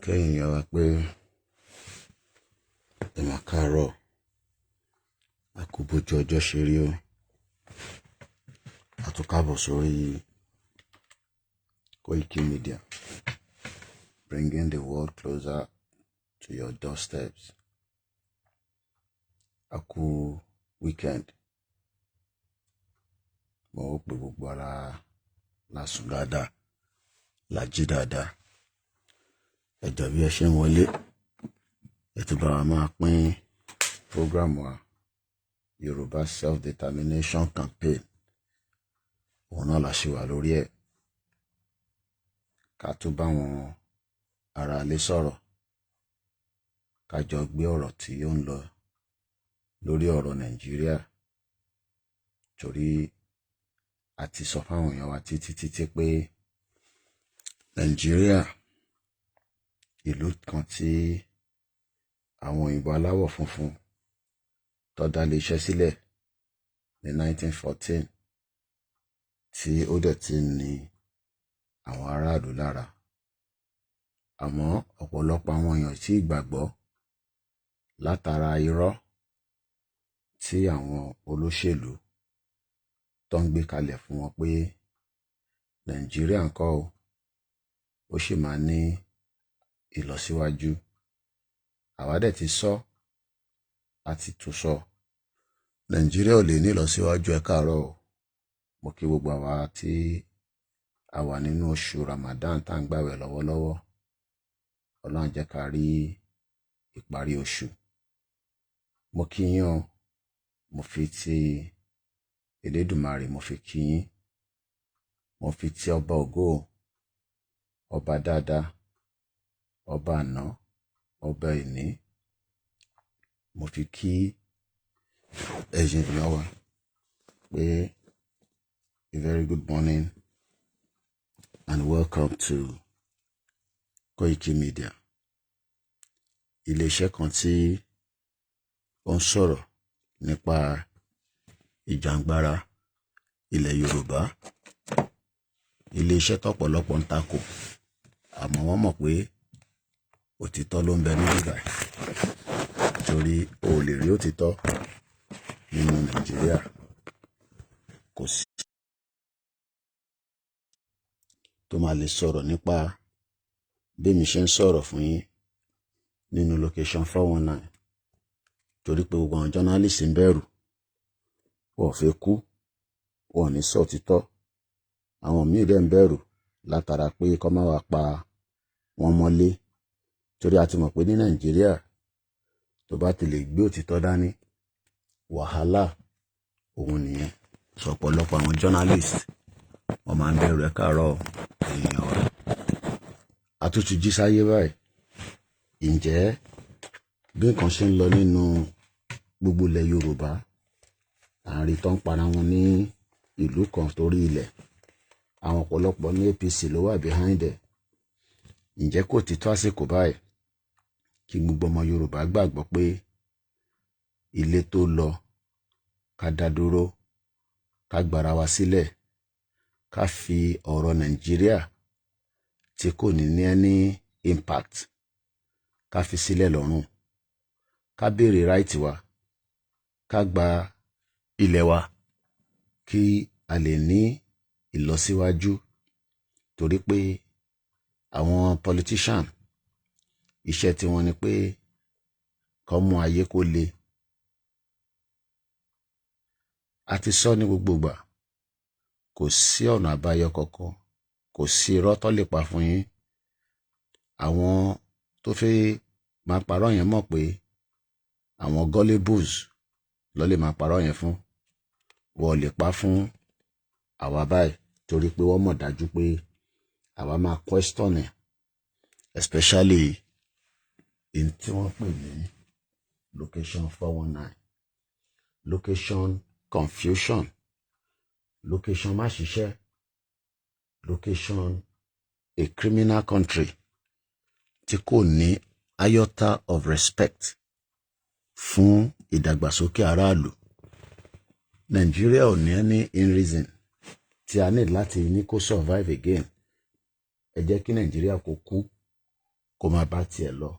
kẹ́yìn yà wá pé ẹ máa káàárọ̀ àkóbójú ọjọ́ ṣe rí o àtúnkàbọ̀ sórí Koikimedia, bringing the world closer to your doorsteps. A kú weekend, mo hope pé gbogbo ara la sùn dáadáa, la jí dáadáa. Ẹ jọ̀ọ́ bí ẹ ṣe ń wọlé, ẹ ti bá wa máa pín program wa Yoruba self-determination campaign. Òun náà la ṣe wà lórí ẹ̀. Ká tó bá wọn ará ilé sọ̀rọ̀, ká jọ gbé ọ̀rọ̀ tí ó ń lọ lórí ọ̀rọ̀ Nàìjíríà, torí a ti sọ fáwọn èèyàn wa títí pé Nàìjíríà ìlú kan tí àwọn òyìnbó aláwọ̀ funfun tó dá lé iṣẹ́ sílẹ̀ ní 1914 tí ó dẹ̀ ti ní àwọn aráàlú lára. Àmọ́ ọ̀pọ̀lọpọ̀ àwọn èèyàn tí gbàgbọ́ látara irọ́ tí àwọn olóṣèlú tó ń gbé kalẹ̀ fún wọn pé Nàìjíríà ńkọ́ ó sì máa ní ìlọsíwájú. Àwa dẹ̀ ti sọ àti tún sọ, Nàìjíríà ò lè ní ìlọsíwájú. Ẹ káàárọ̀ o. Mo kí gbogbo àwa tí a wà nínú oṣù Ramadan tá ń gbààwẹ̀ lọ́wọ́lọ́wọ́. Ọlọ́run jẹ́ ká rí ìparí oṣù. Mo kí yín o, mo fi ti Elédùmarè mo fi kí yín, mo fi ti ọba ògo, ọba dáadáa, ọba àná, ọba ìní, mo fi kí ẹ̀yin ènìyàn wa pé a very good morning and welcome to Koikimedia. Ilé-iṣẹ́ kan tí ó ń sọ̀rọ̀ nípa ìjàngbara ilẹ̀ Yorùbá. Ilé-iṣẹ́ tọ́pọ̀lọpọ̀ ń takò, àmọ́ wọ́n mọ̀ pé òtítọ́ ló ń bẹ níbí báyìí, torí o lè rí òtítọ́ nínú Nàìjíríà. Kò sí tó máa lè sọ̀rọ̀ nípa bí mi ṣe ń sọ̀rọ̀ fún yín nínú location 419, torí pé gbogbo àwọn journalist ń bẹ̀rù, wọ́n fẹ́ kú, wọ́n ní sọ òtítọ́. Àwọn míì dẹ̀ ń bẹ̀rù látara pé kọ́ máa wá pa wọ́n mọ́lé, torí a ti mọ̀ pé ní Nàìjíríà tó bá ti lè gbé òtítọ́ dání, wàhálà òun nìyẹn. Sọ ọ̀pọ̀lọpọ̀ àwọn journalist wọ́n máa ń bẹ̀rù. Ẹ káàárọ̀ èèyàn wa. A tún ti jí sáyé báyìí. Ǹjẹ́ bí nǹkan ṣe ń lọ nínú gbogbo ilẹ̀ Yorùbá, àárín tó ń para wọn ní ìlú kan torí ilẹ̀, àwọn ọ̀pọ̀lọpọ̀ ní APC ló wà behind ẹ̀. Ǹjẹ́ kò ti tó àsìkò báyìí kí gbogbo ọmọ Yorùbá gbàgbọ́ pé ilé tó lọ ká dá dúró, ká gbára wa sílẹ̀, ká fi ọ̀rọ̀ Nàìjíríà tí kò ní any impact ká fi sílẹ̀ lọ́rùn, ká béèrè right wa, ká gba ilẹ̀ wa kí a lè ní ìlọsíwájú, torí pé àwọn politician iṣẹ́ tí wọ́n ní pé kó mú ayé kó le. A ti sọ ní gbogbo ìgbà, kò sí ọ̀nà àbáyọ kankan, kò sí irọ́ tó lè pa fún yín. Àwọn tó fẹ́ máa parọ́ yẹn mọ̀ pé àwọn gullibles ló lè máa parọ́ yẹn fún. Wọ́n lè pa fún àwa báyìí, torí pé wọ́n mọ̀ dájú pé àwa máa question ẹ̀, especially in tí wọ́n pè ní location 419, location confusion, location má ṣiṣẹ́, location a criminal country tí kò ní iota of respect fún ìdàgbàsókè aráàlú. Nàìjíríà ò ní any in reason tí a need láti ní kó survive again ẹ jẹ́ kí Nàìjíríà kó kú kó má bá tiẹ̀ lọ,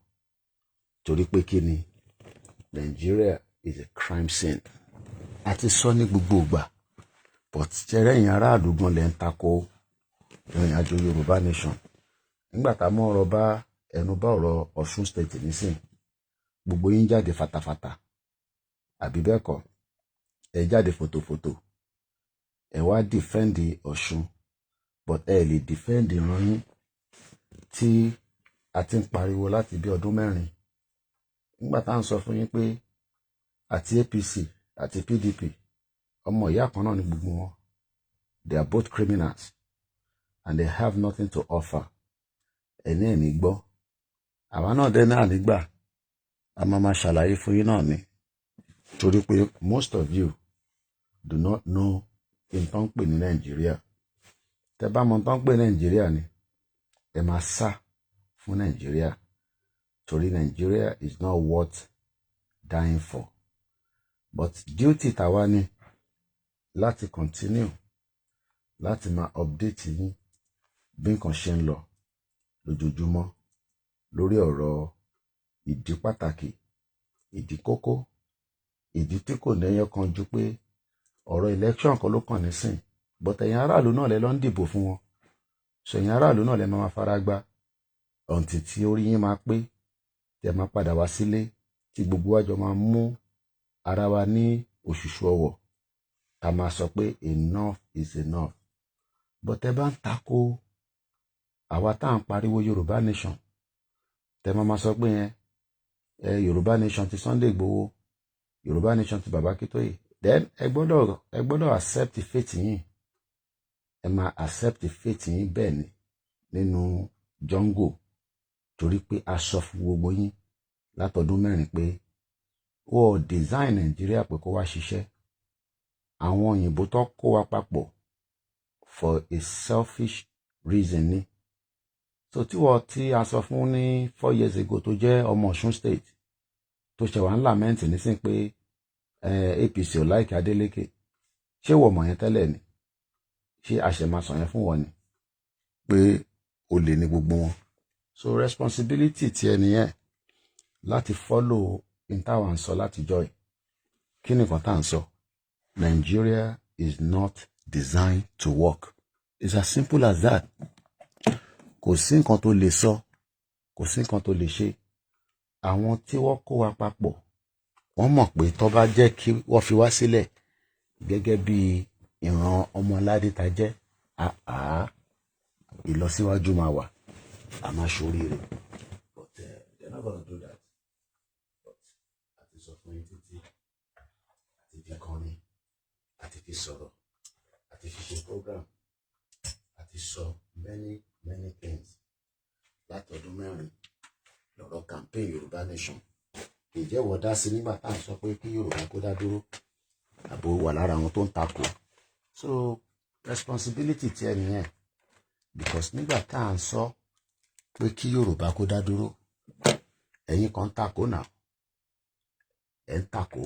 torí pé kí ni Nàìjíríà is a crime scene. A ti sọ ní gbogbo ìgbà, but jẹ́rẹ́yìn aráàlú gan lẹ́ ń tako ìrìn àjò Yorùbá nation. Nígbà tá a mọ̀ ọ̀rọ̀ bá ẹnu bá ọ̀rọ̀ Ọ̀ṣun state nísìn, gbogbo yín jáde fatafata, àbí bẹ́ẹ̀ kọ́, ẹ jáde fòtòfòtò, ẹ wá dìfẹ́ǹdì Ọ̀ṣun, but ẹ lè dìfẹ́ǹdì ìran yín tí a ti ń pariwo láti bí ọdún 4. Nígbà tá à ń sọ fún yín pé àti APC àti PDP ọmọ ìyá kan náà ní gbogbo wọn, they are both criminals and they have nothing to offer. Ẹni ẹ̀ ní gbọ́, àwa náà dẹ́ náà nígbà, a máa ṣàlàyé fún yín náà ni, torí pé most of you do not know nǹkan pè ní Nàìjíríà. Tẹ́ bá mọ̀ nǹkan pè ní Nàìjíríà ni, ẹ máa sá fún Nàìjíríà, torí Nàìjíríà is not worth dying for. But duty tàwa ni láti continue láti máa update yín bí nǹkan ṣe ń lọ lójoojúmọ́ lórí ọ̀rọ̀ ìdí pàtàkì, ìdí kókó, ìdí tí kò lẹ́yọ kan ju pé ọ̀rọ̀ election kan ló kàn nísìn, but ẹ̀yin aráàlú náà lẹ lọ ń dìbò fún wọn, so ẹ̀yin aráàlú náà lẹ máa fara gbá ọ̀ǹtì tí orí yín máa pé, tẹ́ máa padà wá sílé, tí gbogbo wájọ máa mú ara wa ní òṣùṣù ọwọ̀, ká máa sọ pé enough is enough. But ẹ bá ń tako àwa tá à ń pariwo Yorùbá nation, tẹ́ máa sọ pé Yorùbá nation ti Sunday Igboho, Yorùbá nation ti Baba Akintoye, then ẹ gbọ́dọ̀ accept fate yín. Ẹ máa accept fate yín bẹ́ẹ̀ ni nínú jungle, torí pé a sọ fún gbogbo yín látọdún 4 pé wọ́n design Nàìjíríà pé kó wá ṣiṣẹ́. Àwọn òyìnbó tó kó wa papọ̀ for a selfish reason ni. So tí wọ́n tí a sọ fún ní 4 years ago tó jẹ́ ọmọ Ọ̀ṣun state tó ṣe wà ń lament nísìn pé APC ò láìkí Adeleke, ṣé wọ́n mọ̀ yẹn tẹ́lẹ̀ ni? Ṣé àṣẹmáṣọ yẹn fún wọn ni pé o lè ní gbogbo wọn? So responsibility ti ẹni yẹn láti follow in táwa ń sọ láti joy. Kí ni nǹkan tá à ń sọ? Nigeria is not designed to work. It's as simple as that. Kò sí nǹkan tó lè sọ, kò sí nǹkan tó lè ṣe. Àwọn tí wọ́n kó wa papọ̀, wọ́n mọ̀ pé tó bá jẹ́ kí wọ́n fi wá sílẹ̀ gẹ́gẹ́ bí ìran ọmọ aládé ta jẹ́, ìlọsíwájú máa wà, a máa ṣoríire. But they're not gonna do that. But àti sọ fún yín títí, àti fi kọrin, àti fi sọ̀rọ̀, àti fi ṣe program, àti sọ many things látọdún 4 lọ́rọ̀ campaign Yorùbá nation. Ìjẹ́ wọ́n dá sí nígbà tá à ń sọ pé kí Yorùbá kó dá dúró, àbò wà lára àwọn tó ń takò. So responsibility ti ẹni yẹn, because nígbà tá à ń sọ pé kí Yorùbá kó dá dúró, ẹ̀yin kan takò náà, ẹ̀ ń takò,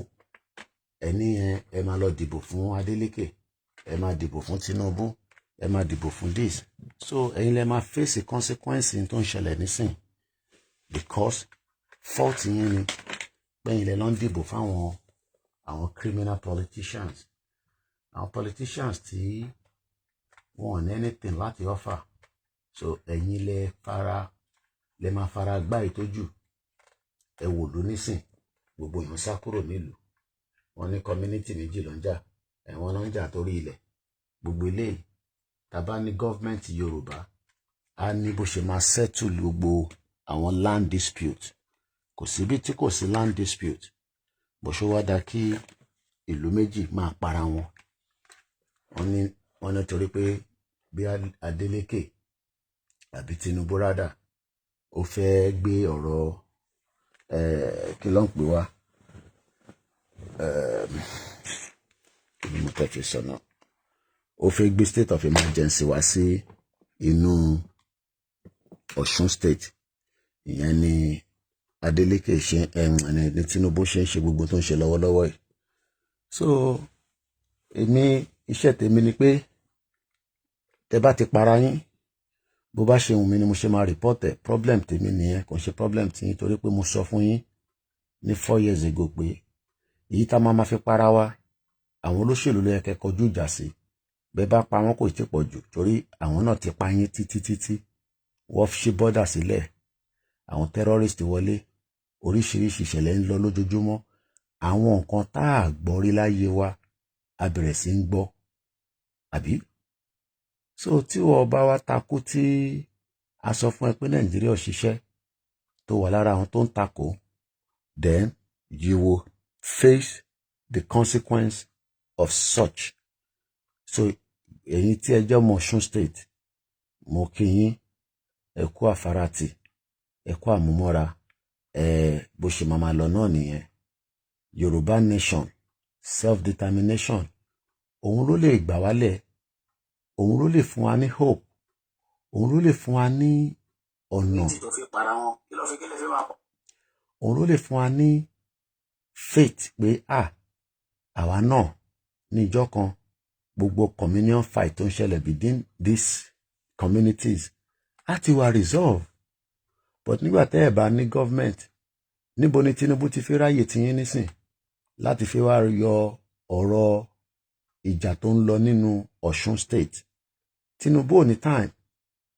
ẹni yẹn ẹ máa lọ dìbò fún Adeleke, ẹ máa dìbò fún Tinubu, ẹ máa dìbò fún this. So ẹ̀yin lẹ máa face consequence tó ń ṣẹlẹ̀ nísìn, because fault yín ni pẹ́yìn lẹ lọ ń dìbò fáwọn àwọn criminal politicians, àwọn politicians tí wọn ní anything láti offer. So ẹ̀yin lẹ máa fara gbá ìtọ́jú. Ẹ wò ló nísìn, gbogbo èèyàn sá kúrò nílùú, wọn ní community méjì ló ń jà, ẹ̀wọ̀n ló ń jà torí ilẹ̀. Gbogbo eléyìí tàbá ní gọ́ọ̀mẹ̀ntì Yorùbá á ní bó ṣe máa settle gbogbo àwọn land dispute. Kò síbi tí kò sí land dispute, bó ṣe wá dá kí ìlú méjì máa para wọn. Wọ́n ní torí pé bí Adeleke àbí Tinubu rádà ó fẹ́ gbé ọ̀rọ̀ kí ló ń pè wá kí ni mo tẹ́ fi sọ náà, ó fẹ́ gbé state of emergency wá sí inú Ọ̀ṣun state. Ìyẹn ni Adeleke ṣe ní Tinubu ṣe ń ṣe gbogbo tó ń ṣe lọ́wọ́lọ́wọ́ yìí. So iṣẹ́ tèmi ni pé tẹ bá ti para yín, bó bá ṣe wù mí ni mo ṣe máa report ẹ̀. Problem tèmi nìyẹn, kò ń ṣe problem tiyín, torí pé mo sọ fún yín ní 4 years ago pé èyí tá máa fi para wa àwọn olóṣèlú ló yẹ kẹ́ kọjú ìjà sí. Bẹ́ẹ̀ bá pa wọ́n kò tí pọ̀ jù, torí àwọn náà ti pa yín títí wọ́n ṣí bọ́dà sílẹ̀, àwọn terrorist wọlé, oríṣiríṣi ìṣẹ̀lẹ̀ ń lọ lójoojúmọ́. Àwọn nǹkan tá a gbọ́ rí láyé wa a bẹ̀rẹ̀ sí ń gbọ́, àbí? So tí wọ́n bá wá takú tí a sọ fún ẹ pé Nàìjíríà ò ṣiṣẹ́, tó wà lára àwọn tó ń takò, then you will face the consequence of such. So ẹ̀yin tí ẹ jẹ́ ọmọ Ọ̀ṣun state, mo kí yín, ẹ kú àfarati, ẹ kú àmúmọ́ra, bó ṣe máa lọ náà nìyẹn. Yorùbá nation, self-determination, òun ló lè gbà wálẹ̀, òun ló lè fún wa ní hope, òun ló lè fún wa ní ọ̀nà, òun ló lè fún wa ní faith pé àwa náà ní ìjọ kan gbogbo communion fight tó ń ṣẹlẹ̀ within these communities á ti wà resolve. But nígbà tẹ́ ẹ̀ bá ní government, níbo ni Tinubu ti fi ráyè tiyín nísìn láti fi wá yọ ọ̀rọ̀ ìjà tó ń lọ nínú Ọ̀ṣun state? Tinubu ò ní time.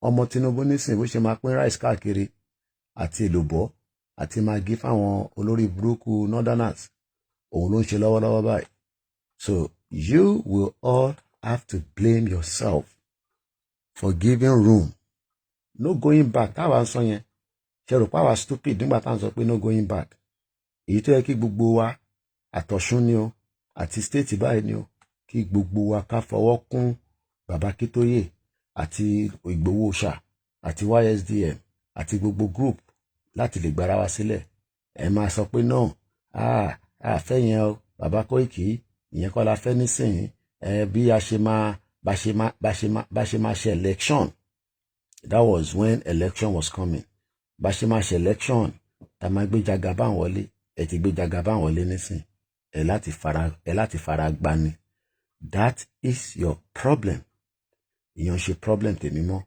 Ọmọ Tinubu nísìn bó ṣe máa pín rice káàkiri àti èlùbọ́ àti maggi fáwọn olórí burúkú northerners, òun ló ń ṣe lọ́wọ́lọ́wọ́ báyìí. So you will all have to blame yourself for giving room. No going back. Táwa ń sọ yẹn, ṣe rò pé àwa stupid nígbà tá à ń sọ pé no going back? Èyí tó yẹ kí gbogbo wa àtọ̀ṣun ni o àti state báyìí ni o, kí gbogbo wa ká fọwọ́ kún bàbá Kítóyè àti Ìgbòho ṣà àti YSDM àti gbogbo group láti lè gbára wa sílẹ̀. Ẹ máa sọ pé náà àfẹ́ yẹn o, bàbá Koiki, ìyẹn kọ́ la fẹ́ nísìnyí. Bí a ṣe máa ṣe election, that was when election was coming. Bá ṣe máa ṣe election, tá máa gbé Jagaban wọlé, ẹ ti gbé Jagaban wọlé nísìn, ẹ láti fara gbani. That is your problem. Ìyẹn ṣe problem tèmi mọ́,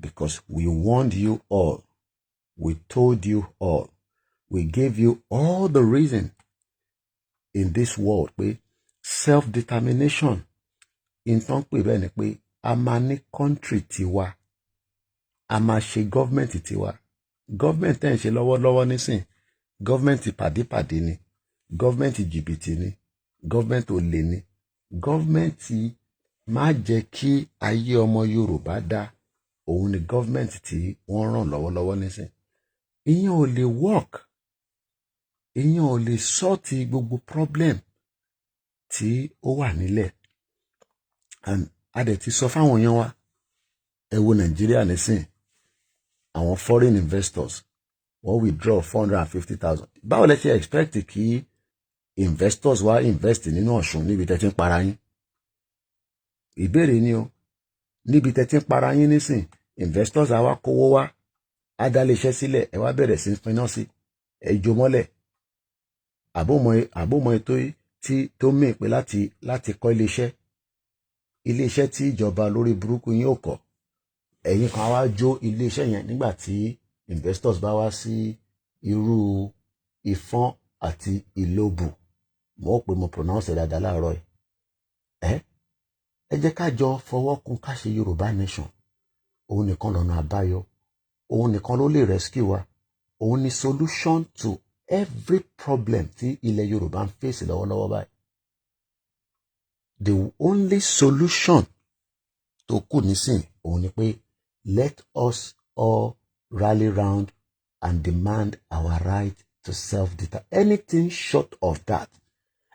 because we warned you all, we told you all, we gave you all the reason in this world pé self-determination in tán pè bẹ́ẹ̀ ni pé a máa ní country tiwa, a máa ṣe government tiwa. Government tẹ́ ń ṣe lọ́wọ́lọ́wọ́ nísìn, government pàdépàdé ni, government jìbìtì ni, government olè ni, government má jẹ́ kí ayé ọmọ Yorùbá dá, òun ni government tí wọ́n ràn lọ́wọ́lọ́wọ́ nísìn. Ìyẹn ò lè work, ìyẹn ò lè sọ́ọ̀tì gbogbo problem tí ó wà nílẹ̀. And a dẹ̀ ti sọ fáwọn èèyàn wa, ẹ wo Nàìjíríà nísìn, àwọn foreign investors wọ́n withdraw 450,000. Báwo lẹ ṣe expect kí investors wá invest nínú Ọ̀ṣun níbi tẹ́ ti ń para yín? Ìbéèrè ni o, níbi tẹ́ ti ń para yín nísìn, investors á wá kówó wá, á dá iléeṣẹ́ sílẹ̀, ẹ wá bẹ̀rẹ̀ sí finá sí, ẹ jó mọ́lẹ̀. Àbòmọ̀ ètò tí tó mì pé láti kọ́ iléeṣẹ́ tí ìjọba lórí burúkú yín ò kọ́, ẹ̀yin kan wá jó iléeṣẹ́ yẹn nígbà tí investors bá wá sí irú Ìfọ̀n àti Ìlóbù. Mo pè mo pronounce dáadáa láàárọ̀ yìí. Ẹ jẹ́ ká jọ fọwọ́ kún ká ṣe Yorùbá nation. Òun nìkan lọ́nà àbáyọ, òun nìkan ló lè rescue wa, òun ni solution to every problem tí ilẹ̀ Yorùbá ń face lọ́wọ́lọ́wọ́ báyìí. The only solution tó kù nísìn òun ni pé let us all rally round and demand our right to self-determine. Anything short of that,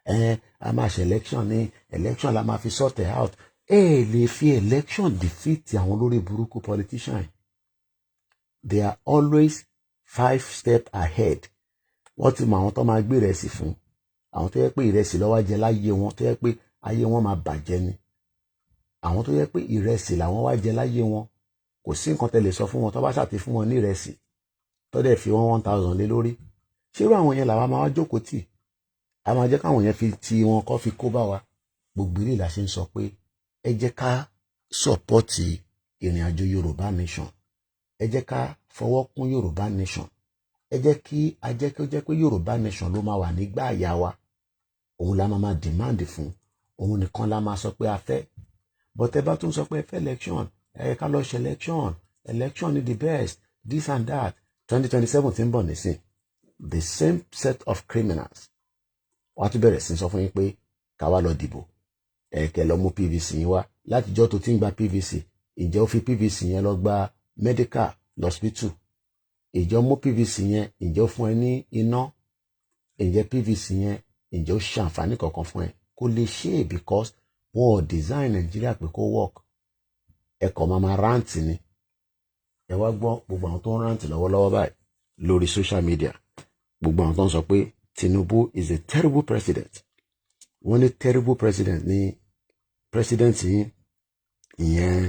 a máa ṣe election la máa fi sort it out. Lè fi election defeat àwọn olórí burúkú politician. They are always 5 steps ahead. Wọ́n ti mọ àwọn tó máa gbé ìrẹsì fún, àwọn tó yẹ pé ìrẹsì ló wá jẹ láyé wọn, tó yẹ pé ayé wọn máa bàjẹ́ ni. Àwọn tó yẹ pé ìrẹsì làwọn wá jẹ láyé wọn, kò sí nǹkan tẹ́ lè sọ fún wọn tó bá ṣàti fún wọn ní ìrẹsì tó dẹ̀ fi 1,000 lé lórí. Ṣérú àwọn yẹn làwa máa wá jókòó tì, a máa jẹ́ káwọn yẹn fi ti wọn kọ́ fi kó bá wa. Gbogbo ilé la ṣe ń sọ pé ẹ jẹ́ ká sọ̀pọ́tì ìrìn àjò Yorùbá nation. ẹ jẹ́ ká fọwọ́ kún Yorùbá nation, ẹ jẹ́ kí ó jẹ́ pé Yorùbá nation ló máa wà nígbà àyà wa, òun la máa demand fún, òun nìkan la máa sọ pé a fẹ́. But ẹ bá tún sọ pé ẹ fẹ́ election, ẹ ká lọ ṣe election ni the best, this and that. 2027 tí ń bọ̀ nísìn, the same set of criminals wọ́n á tún bẹ̀rẹ̀ sí sọ fún yín pé ká wá lọ dìbò, ẹ̀kẹ́ lọ mú PVC yín wá. Látijọ́ tó ti ń gba PVC, ìjẹ́ ó fi PVC yẹn lọ gba medical hospital, ìjọ mú PVC yẹn, ìjẹ́ ó fún ẹ ní iná, ìjẹ́ PVC yẹn, ìjẹ́ ó ṣe àǹfààní kankan fún ẹ, kó lè ṣe é because wọn ò design Nigeria pé kó work. Ẹ̀kọ́ máa rántí ni. Ẹ wá gbọ́ gbogbo àwọn tó ń rántí lọ́wọ́lọ́wọ́ báyìí lórí social media, gbogbo àwọn tó ń sọ pé Tinubu is a terrible president. Wọ́n ní terrible president ní president yìí, ìyẹn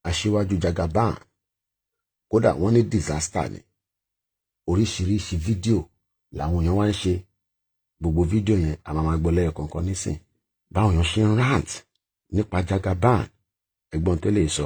aṣíwájú Jagaban. Kódà wọ́n ní disaster ni. Oríṣiríṣi fídíò làwọn èèyàn wá ń ṣe. Gbogbo fídíò yẹn a máa gbọ́ lẹ́ẹ̀kọ̀ọ̀kan nísìn. Báwọn èèyàn ṣe ń rant nípa Jagaban, ẹ̀gbọ́n tó lè sọ.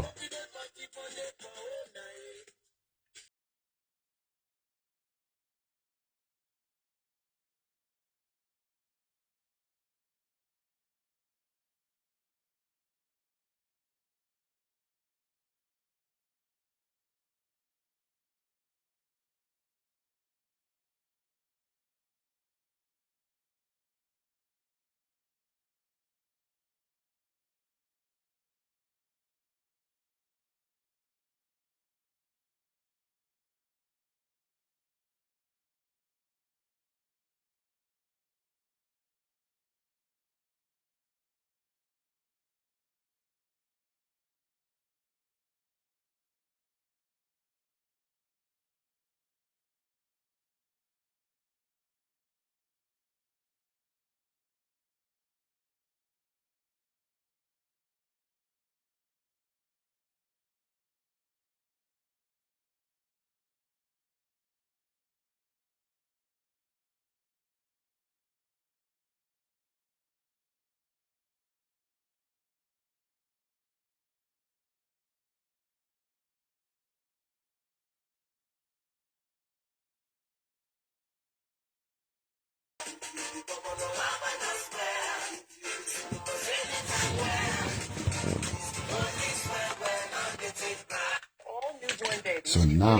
So now,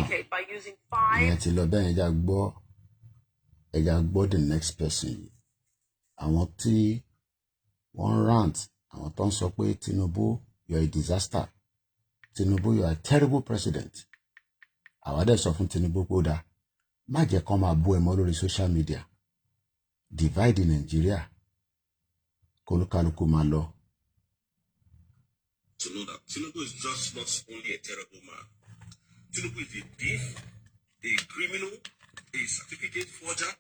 ìyẹn ti lọ bẹ́ẹ̀ ẹja gbọ́ the next person yìí. Àwọn tí wọ́n rant, àwọn tó ń sọ pé Tinubu, you are a disaster. Tinubu, you are a terrible president. Àwa dẹ̀ sọ fún Tinubu pé ó dáa, má jẹ́ kán máa bú ẹ mọ́ lórí social media. Divide Nigeria. Kólúkálukú máa lọ. To know that Tinubu is just not only a terrible man. Tinubu is a thief, a criminal, a certificate forger,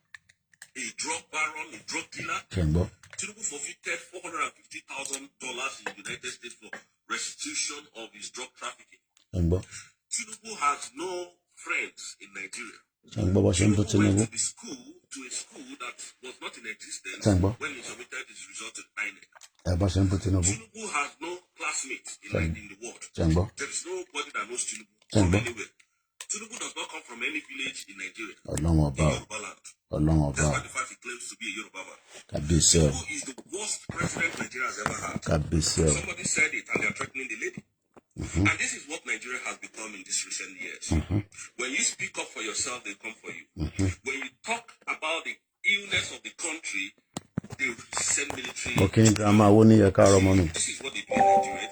a drug baron, a drug dealer. Tinubu forfeited $450,000 in the United States for restitution of his drug trafficking. Tinubu has no friends in Nigeria. Tinubu went to a school that was not in existence when he submitted his result to INEC. Tinubu has no classmates in the world. There is nobody that knows Tinubu from anywhere. Tinubu does not come from any village in Nigeria. Yoruba land. Despite the fact he claims to be a Yoruba man. Tinubu is the worst president Nigeria has ever had. Somebody said it and they are threatening the lady. And this is what Nigeria has become in these recent years. When you speak up for yourself, they come for you. When you talk about the illness of the country, they send military. This is what they do in Nigeria.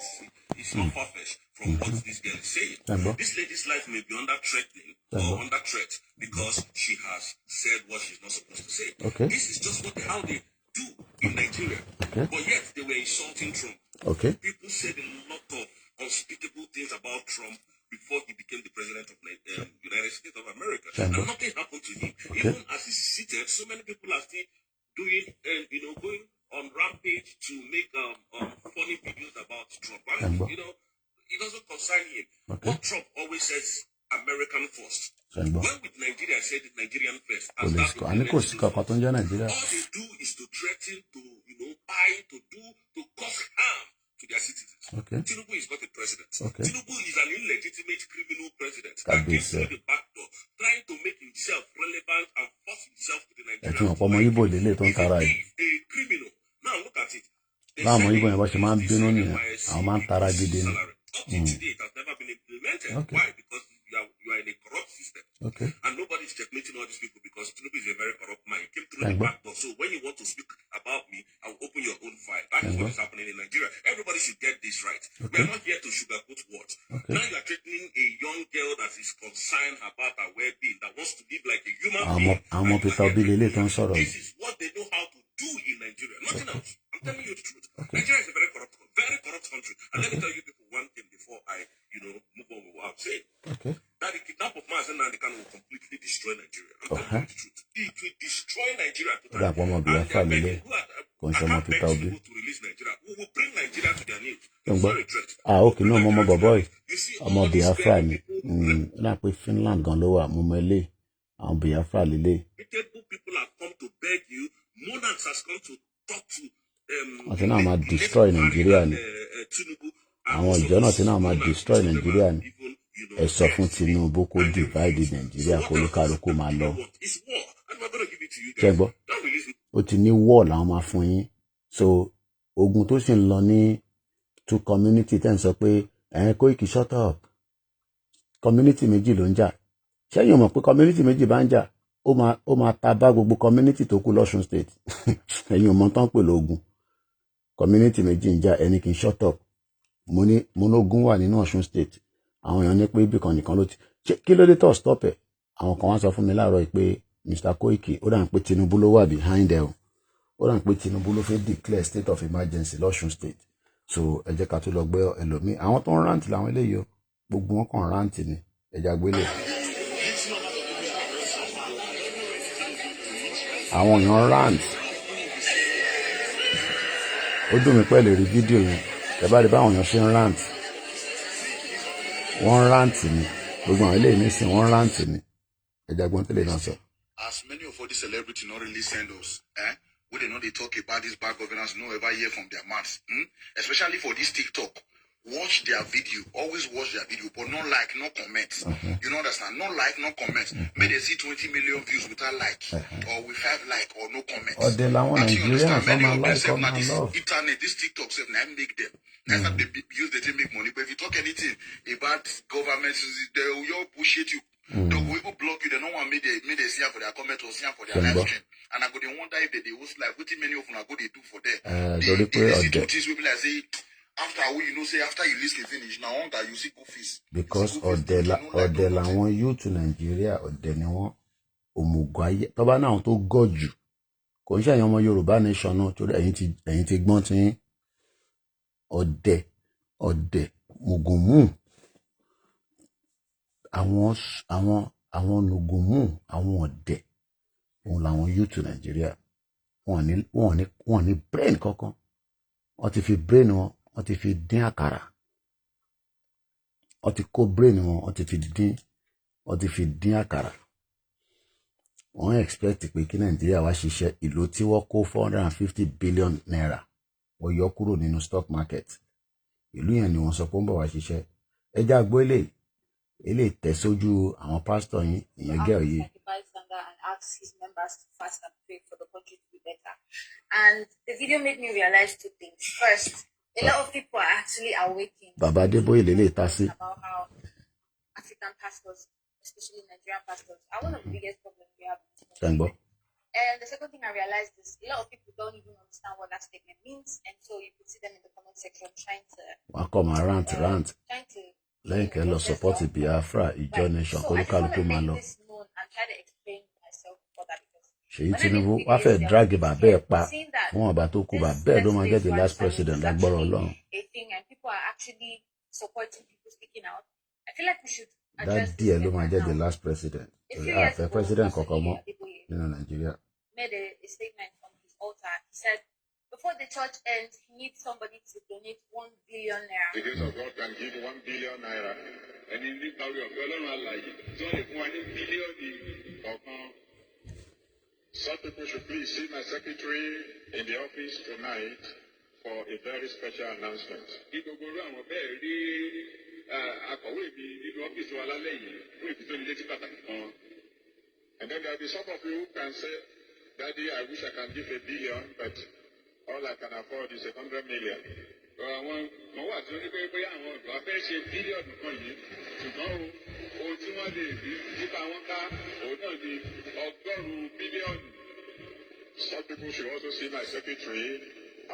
It's not far-fetched from what this girl is saying. This lady's life may be under threatening or under threat because she has said what she's not supposed to say. This is just how they do in Nigeria. But yet they were insulting Trump. People said a lot of unspeakable things about Trump before he became the president of the United States of America. And nothing happened to him. Even as he's seated, so many people are still doing, going on rampage to make funny videos about Trump. And, it doesn't concern him. What Trump always says, American first. When with Nigeria, said Nigerian first. And all they do is to threaten, to, buy, to cause harm to their citizens. Tinubu is not a president. Tinubu is an illegitimate illegitimate criminal president that came through the back door, trying to make himself relevant and force himself to the Nigerian. A criminal. Now look at it. Láwọn Igbo yẹn bá ṣe máa ń bínú nìyẹn, àwọn máa ń tara gidi ni. Up to today, it has never been implemented. Why? Because you are in a corrupt system. And nobody's checkmating all these people because Tinubu is a very corrupt man. He came through the back door. So when you want to speak about me, I will open your own file. That is what is happening in Nigeria. Everybody should get this right. We are not here to sugarcoat words. Now you are threatening a young girl that is concerned about her well-being, that wants to live like a human being. This is what they know how to do in Nigeria. Nothing else. I'm telling you the truth. Nigeria is a very corrupt country. And let me tell you people one thing before I, move on with what I'm saying. That the kidnap of Mazen and the can will completely destroy Nigeria. I'm telling you the truth. It will destroy Nigeria totally. And they are begging I can't beg people to release Nigeria. We will bring Nigeria to their knees. It's not a threat. Okay, no, Mama Boy. I'm a Biafra. Like with Finland, Gondola, Mumele, and Biafra Lile. People have come to beg you. Monarchs has come to talk to I think I'm destroy Nigeria. Àwọn ìjọ náà tí náà máa destroy Nigeria ni ẹ sọ fún Tinubu kó divide Nigeria kó olúkálùkù máa lọ. Ṣẹ́gbọ́ ó ti ní war làwọn máa fún yín so ogun tó sì ń lọ ní two community tẹ́ ń sọ pé Koiki shut up community méjì ló ń jà ṣẹ́yìn mọ̀ pé community méjì bá ń jà ó máa ta bá gbogbo community tó kù l'Ọ̀ṣun state ẹ̀yin ò mọ̀ tán pè lógun community méjì ń jà ẹni kì í shut up mo ní ogun wà nínú Ọ̀ṣun state àwọn èèyàn ní pé ibì kan nìkan ló ti kí ló dé tó stop ẹ̀ àwọn kan wá sọ fún mi láàárọ̀ pé Mr. Koiki ó dà ń pé Tinubu ló wà behind ẹ̀ ó dà ń pé Tinubu ló fẹ́ declare state of emergency l'Ọ̀ṣun state so ẹ jẹ́ ká tó lọ gbé ẹlòmíì àwọn tó ń rant làwọn eléyìí o gbogbo wọn kàn rant ni ẹja gbélé àwọn èèyàn rant ó dùn mí pẹ́ lè rí fídíò yẹn ẹ bá rí báwọn èèyàn ṣe ń rant wọ́n rant ni gbogbo àwọn eléyìí nísìnyí wọ́n rant ni ẹja gbọ́n tẹ́lẹ̀ náà sọ. As many of all these celebrities not really send us, we they know they talk about this bad governance, no ever hear from their mouths. Especially for this TikTok. Watch their video, always watch their video, but no like, no comments. You know understand? No like, no comments. May they see 20 million views without like, or with 5 like, or no comments. Or they want Nigerians, many of like, them now this internet, this TikTok self, now make them. That's how they use the thing make money. But if you talk anything about government, they will all bullshit you. They will even block you. They don't want me they see for their comment or see for their live stream. And I go they wonder if they host like what many of them are go they do for them. They listen to things will be like say after after you listen finish now on that you see go fees. Because ọ̀dẹ̀ làwọn youth Nigeria ọ̀dẹ̀ ni wọ́n òmùgọ̀ ayé tó bá náà tó gọ̀ jù kò ń ṣe àyàn ọmọ Yorùbá nation náà torí ẹ̀yin ti gbọ́n tí ọ̀dẹ̀ mùgùnmù àwọn nùgùnmù àwọn ọ̀dẹ̀ òun làwọn youth Nigeria wọ́n ní brain kankan wọ́n ti fi brain wọ́n ti fi dín àkàrà wọ́n ti kó brain wọ́n ti fi dín àkàrà wọ́n expect pé kí Nàìjíríà wá ṣiṣẹ́ ìlú tí wọ́n kó 450 billion naira wọ́n yọ kúrò nínú stock market ìlú yẹn ni wọ́n sọ pé ń bọ̀ wá ṣiṣẹ́ ẹjá gbọ́ eléyìí tẹ̀sójú àwọn pásítọ̀ yín ìyẹn gẹ́ òye. And the video made me realize 2 things. First, a lot of people are actually awakening Baba Adeboye lele tasi about how African pastors, especially Nigerian pastors, are one of the biggest problems we have in this country. And the second thing I realized is a lot of people don't even understand what that statement means, and so you could see them in the comment section trying to lẹ́yìn kẹ́ lọ support Biafra ìjọ nation kólúkálùkù máa lọ. Ṣèyí Tinubu wá fẹ́ drag bàbá ẹ̀ pa fún ọba tó kú bàbá ẹ̀ ló máa get the last president lágbọ́rọ̀ Ọlọ́run. Dádì ẹ̀ ló máa get the last president. Àfẹ́ president kankan mọ́ nínú Nàìjíríà. Before the church ends, he needs somebody to donate 1 billion naira. The grace of God can give 1 billion naira. And in this story of God, so if 1 billion some people should please see my secretary in the office tonight for a very special announcement. akọ̀wé mi nínú ọ́fíìsì wa lálẹ́ yìí fún ìfitónilétí pàtàkì kan. And then there will be some of you who can say, Daddy, I wish I can give $1 billion, but all I can afford is 100 million. Àwọn kan wà tí ó ní pé bóyá àwọn ọ̀dọ́ afẹ́ ṣe bílíọ̀nù kan yìí, ṣùgbọ́n ohun tí wọ́n lè rí nípa wọn ká òun náà ni 100 bílíọ̀nù. Some people should also see my secretary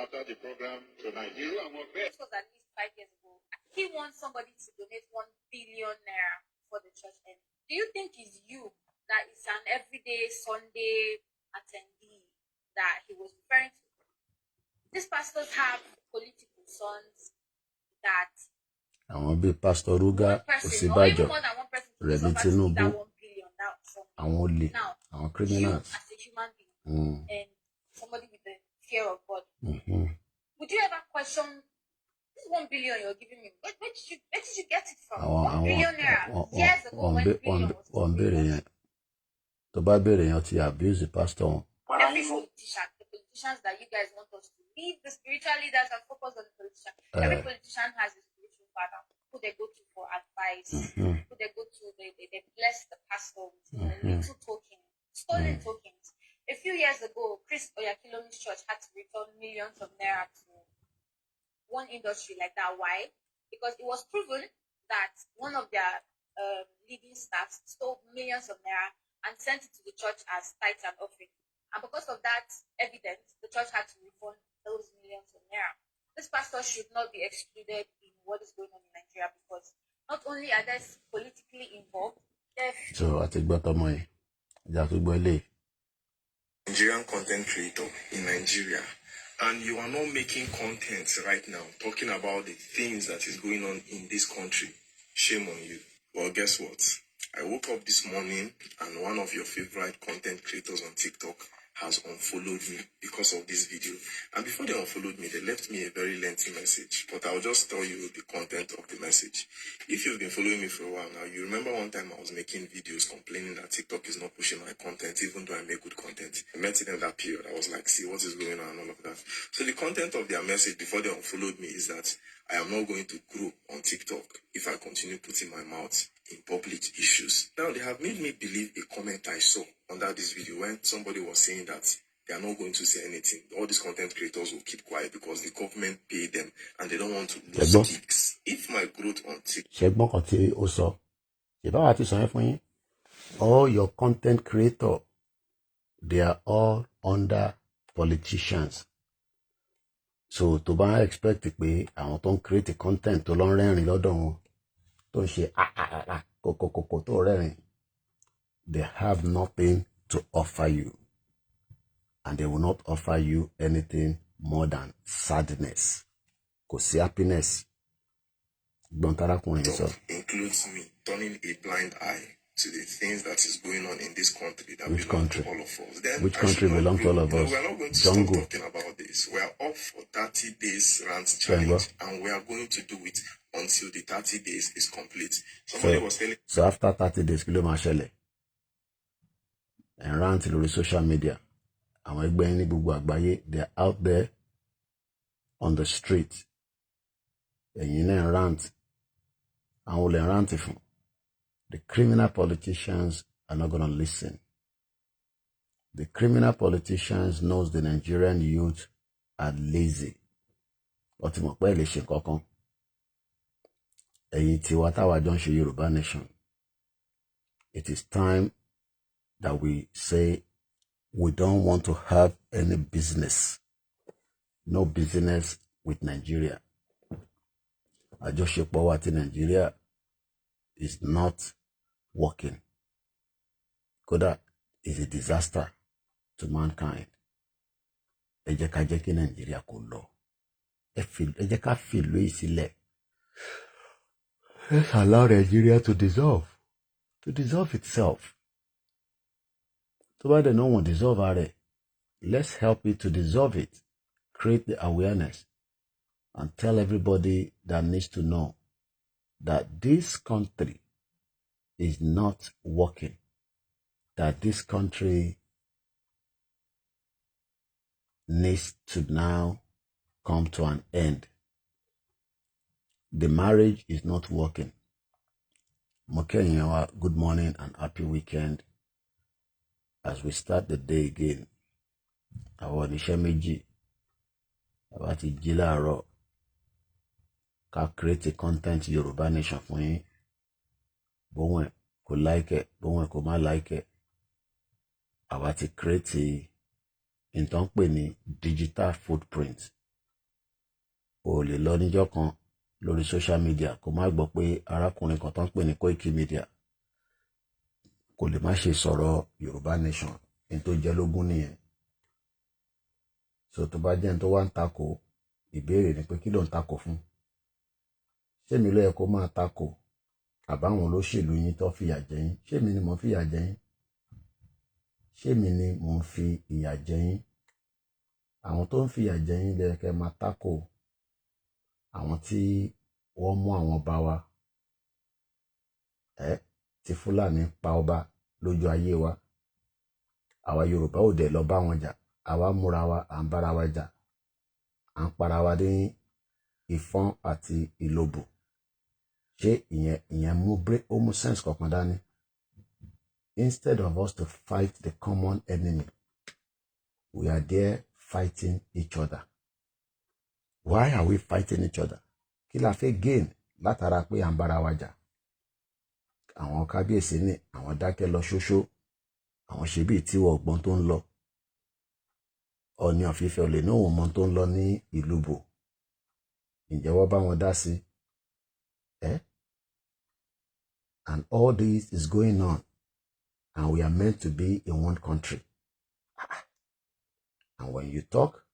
after the program tonight. Irú àwọn bẹ́ẹ̀. This was at least 5 years ago. He wants somebody to donate 1 billion naira for the church. And do you think it's you that is an everyday Sunday attendee that he was referring to? These pastors have political sons that àwọn bíi Pastor Ruga, Osibajo, Remi Tinubu, àwọn olè, àwọn criminals. As a human being and somebody with the fear of God. Would you ever question this 1 billion you're giving me? Where did you get it from? 1 billion naira years ago when billion was billion. To bá bẹ̀rẹ̀ yẹn ti abuse the pastor. Every politician, the politicians that you guys want us to leave the spiritual leaders and focus on the politician. Every politician has a spiritual father who they go to for advice, who they go to, they bless the pastor with little tokens, stolen tokens. A few years ago, Chris Oyakilomi's church had to return millions of naira to one industry like that. Why? Because it was proven that one of their leading staffs stole millions of naira and sent it to the church as tithes and offering. And because of that evidence, the church had to refund those millions of naira. This pastor should not be excluded in what is going on in Nigeria because not only are they politically involved, so I take better money. Nigerian content creator in Nigeria, and you are not making content right now talking about the things that is going on in this country. Shame on you. Well, guess what? I woke up this morning and one of your favorite content creators on TikTok has unfollowed me because of this video. And before they unfollowed me, they left me a very lengthy message. But I'll just tell you the content of the message. If you've been following me for a while now, you remember one time I was making videos complaining that TikTok is not pushing my content, even though I make good content. I met it in that period. I was like, see what is going on and all of that. So the content of their message before they unfollowed me is that I am not going to grow on TikTok if I continue putting my mouth in public issues. Now, they have made me believe a comment I saw under this video when somebody was saying that they are not going to say anything. All these content creators will keep quiet because the government paid them and they don't want to lose gigs. If my growth on TikTok... all your content creators, they are all under politicians. So to bá expect pé àwọn tó ń create content tó lọ rẹ́rìn lọ́dọ̀ wọn tó ń ṣe kòkòkò tó rẹ́rìn, they have nothing to offer you, and they will not offer you anything more than sadness. Kò sí happiness. Includes me turning a blind eye to the things that is going on in this country that Which belong country? to all of us. Then Which country belongs to all of us? We are not going to Jungle. stop talking about this. We are up for 30 days rant challenge, and we are going to do it until the 30 days is complete. Somebody was telling... So after 30 days, kilo ma ṣẹlẹ̀. And rant lórí social media. Àwọn ẹgbẹ́ ní gbogbo àgbáyé, they are out there on the street. Ẹ̀yin náà rant. Àwọn olè rant fún. The criminal politicians are not going to listen. The criminal politicians knows the Nigerian youth are lazy. But mo pẹ́ lè ṣe kankan. Ẹ̀yin tí wá táwa jọ ń ṣe Yoruba nation. It is time that we say we don't want to have any business. No business with Nigeria. Àjọṣepọ̀ wa ti Nigeria is not working. Kódà is a disaster to mankind. Ẹ jẹ́ ká jẹ́ kí Nigeria kó lọ. Ẹ jẹ́ ká fi ìlú yìí sílẹ̀. Let's allow Nigeria to dissolve itself. Tó bá dẹ̀ náà wọ́n dissolve ààrẹ, let's help it to dissolve it. Create the awareness and tell everybody that needs to know that this country is not working, that this country needs to now come to an end. the marriage is not working. Mokenyawa, good morning and happy weekend. As we start the day again, our Nishamiji, about the Jilaro, can create a content Yoruba nation for you. Bon, could like it, bon, could not like it. About to create a in company digital footprint. O lè lọ níjọ́ kan lórí social media kó má gbọ́ pé arákùnrin kan tó ń pè ní Koikimedia kò lè má ṣe sọ̀rọ̀ Yorùbá nation ní tó jẹ́ lógún nìyẹn. So tó bá jẹ́ ní tó wá ń takò, ìbéèrè ni pé kí ló ń takò fún? Ṣé mi ló yẹ kó máa takò àbáwọn olóṣèlú yín tó fìyà jẹ yín? Ṣé mi ni mo fìyà jẹ yín? Ṣé mi ni mo ń fi ìyà jẹ yín? Àwọn tó ń fìyà jẹ yín lẹ kẹ́ máa takò. Àwọn tí wọ́n mú àwọn ọba wa, tí Fúlàní pa ọba lójú ayé wa. Àwa Yorùbá ò dẹ̀ lọ bá wọn jà. Àwa múra wa, à ń bára wa jà. À ń para wa ní ìfọ́n àti ìlòbù. Ṣé ìyẹn mú sense kankan dání? Instead of us to fight the common enemy, we are there fighting each other. Why are we fighting each other? Kí la fẹ́ gain látara pé à ń bára wa jà? Àwọn kábíyèsí ní àwọn dákẹ́ lọ ṣóṣó. Àwọn ṣe bí tí wọ́n gbọ́n tó ń lọ. Ọ̀ní ọ̀fífẹ́ olè náà wọ́n mọ́ tó ń lọ ní ìlú bò. Ǹjẹ́ wọ́n bá wọn dá sí? And all this is going on. And we are meant to be in one country. And when you talk,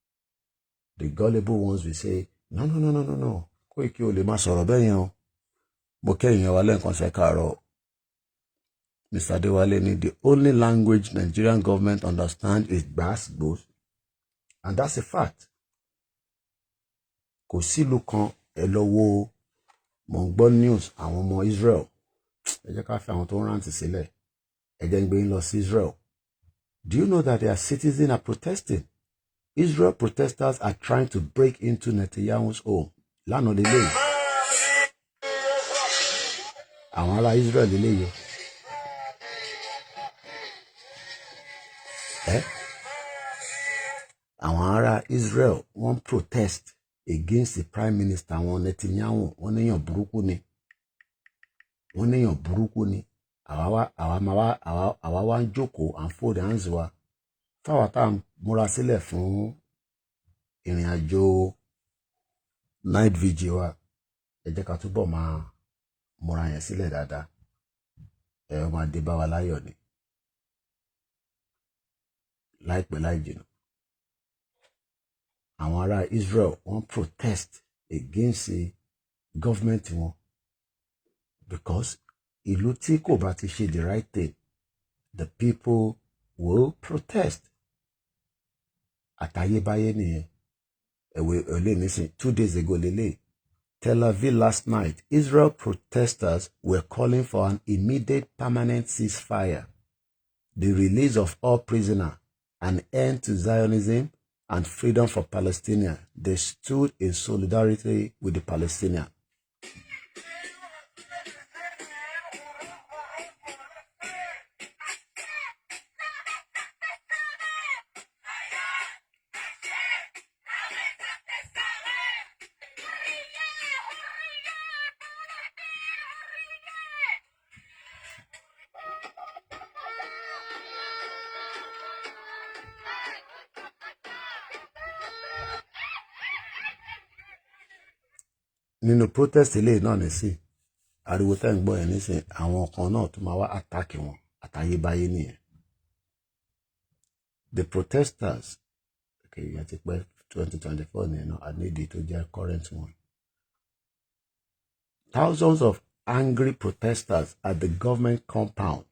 the gullible ones will say, no. Koiki ò lè má sọ̀rọ̀ bẹ́ẹ̀ yẹn o. Mo kẹ́yìn wa lẹ́ẹ̀kan ṣe káàárọ̀. Mr. Adewale ni the only language Nigerian government understand is Gbasgbos. And that's a fact. Kò sílùú kan ẹ lọ wo mo ń gbọ́ news àwọn ọmọ Israel. Ẹ jẹ́ ká fi àwọn tó ń rántí sílẹ̀. Ẹ jẹ́ ń gbé yín lọ sí Israel. Do you know that their citizens are protesting? Israel protesters are trying to break into Netanyahu's home. Lánàá lélẹ́yìí. Àwọn ará Israel lélẹ́yìí. Àwọn ará Israel wọ́n protest against the prime minister wọn Netanyahu. Wọ́n níyàn burúkú ni. Àwa wá ń jókòó à ń fold hands wa. Fáwa tá à ń múra sílẹ̀ fún ìrìn àjò night vigil wa. Ẹ jẹ́ ká túbọ̀ máa múra yẹn sílẹ̀ dáadáa. Ẹ máa dé bá wa láyọ̀ ni. Láìpẹ́ láì jìnnà. Àwọn ará Israel wọ́n protest against the government wọn. Because ìlú tí kò bá ti ṣe the right thing, the people will protest. Àtayébáyé nìyẹn. Ẹ̀wẹ̀ nísìn 2 days ago lélẹ̀. Tel Aviv last night, Israel protesters were calling for an immediate permanent ceasefire, the release of all prisoners, an end to Zionism, and freedom for Palestinians. They stood in solidarity with the Palestinians. Nínú protest eléyìí náà nísìn ariwo tẹ́ ń gbọ́ yẹn nísìn àwọn kan náà tó máa wá attack wọn àtayébáyé nìyẹn. The protesters yẹn ti pẹ́ 2024 nìyẹn náà àníìdí tó jẹ́ current one. Thousands of angry protesters at the government compound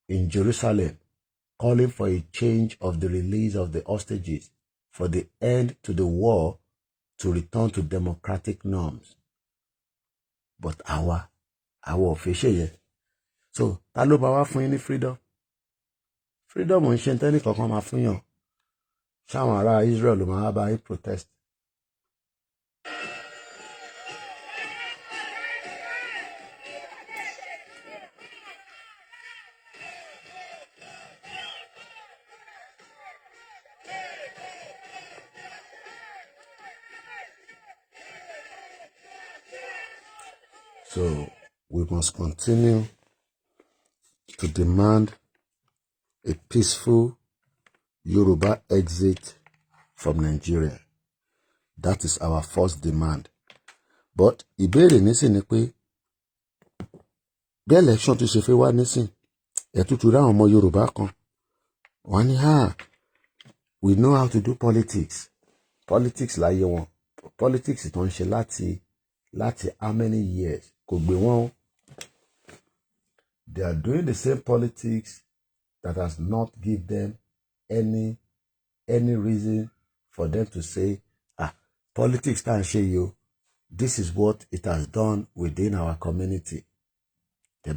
in Jerusalem calling for a change of the release of the hostages, for the end to the war, to return to democratic norms. But our official yẹn. So, ta ló bá wá fún yín ní freedom? Freedom ò ń ṣe tẹ́lẹ̀ kankan máa fún yàn. Ṣáwọn ará Israel ló máa bá yín protest. So we must continue to demand a peaceful Yoruba exit from Nigeria. That is our first demand. But ìbéèrè nísìn ni pé bí election tó ṣe fẹ́ wá nísìn ẹ̀tútù ráwọn ọmọ Yorùbá kan wọ́n ní we know how to do politics. Politics láyé wọn. Politics tó ń ṣe láti how many years kò gbé wọn. They are doing the same politics that has not give them any reason for them to say, politics can't show you. This is what it has done within our community. They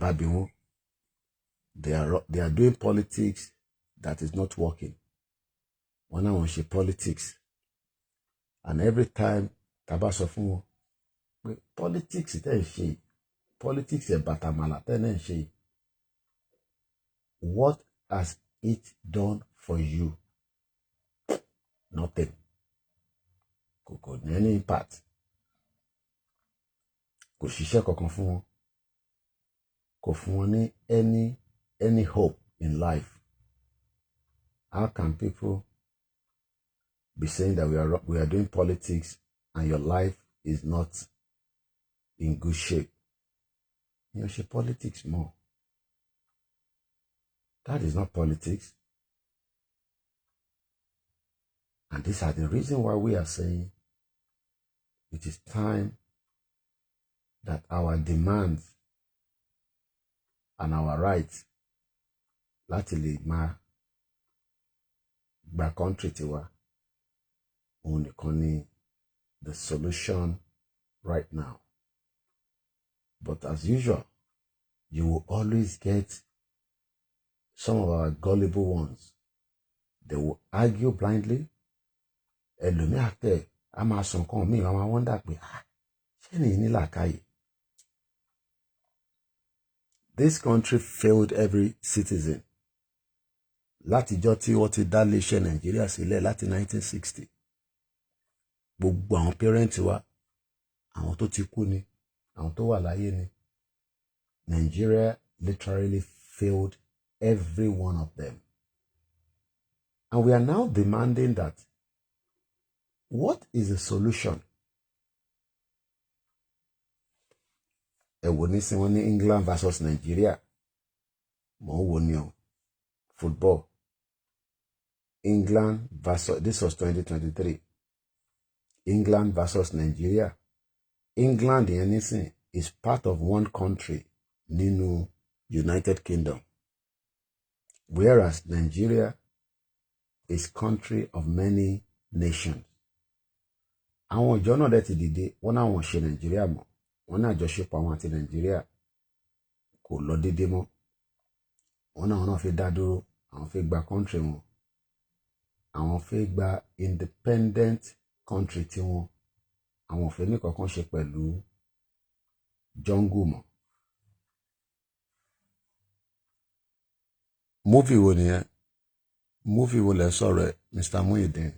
are doing politics that is not working. When I want to politics, and every time tabaso fún politics it ain't she. Politics is batamala ten she. What has it done for you? Nothing. Kò ní any impact. Kò ṣiṣẹ́ kankan fún wọn. Kò fún wọn ní any hope in life. How can people be saying that we are doing politics and your life is not in good shape? You should politics more. That is not politics. And these are the reasons why we are saying it is time that our demands and our rights láti lè máa gba country tiwa òun nìkan ni the solution right now. But as usual, you will always get some of our gullible ones. They will argue blindly. Ẹlòmíì àtẹ a máa sọ nǹkan míì àwọn wọ́ndà pé ṣé ní làákàyè. This country failed every citizen. Látijọ́ tí wọ́n ti dá iléeṣẹ́ Nàìjíríà sílẹ̀ láti 1960. Gbogbo àwọn parents wa, àwọn tó ti kú ni, àwọn tó wà láyé ni. Nigeria literally failed every one of them. And we are now demanding that what is the solution? Wọ́n ní England versus Nigeria. Mo wò ní o. Football. England versus, this was 2023. England versus Nigeria. England is part of one country nínú United Kingdom. Whereas Nigeria is country of many nations. Àwọn ìjọ náà dẹ̀ ti dìde wọ́n náà wọ́n ṣe Nigeria mọ́. Wọ́n náà àjọṣepọ̀ àwọn àti Nigeria kò lọ déédéé mọ́. Wọ́n náà fi dá dúró, àwọn fẹ́ gba country wọn. Àwọn fẹ́ gba independent country tí wọn. Àwọn fẹ́ ní kankan ṣe pẹ̀lú jungle mọ́. Movie wo nìyẹn? Movie wo lẹ sọ̀rọ̀ ẹ̀, Mr. Muhyiddin?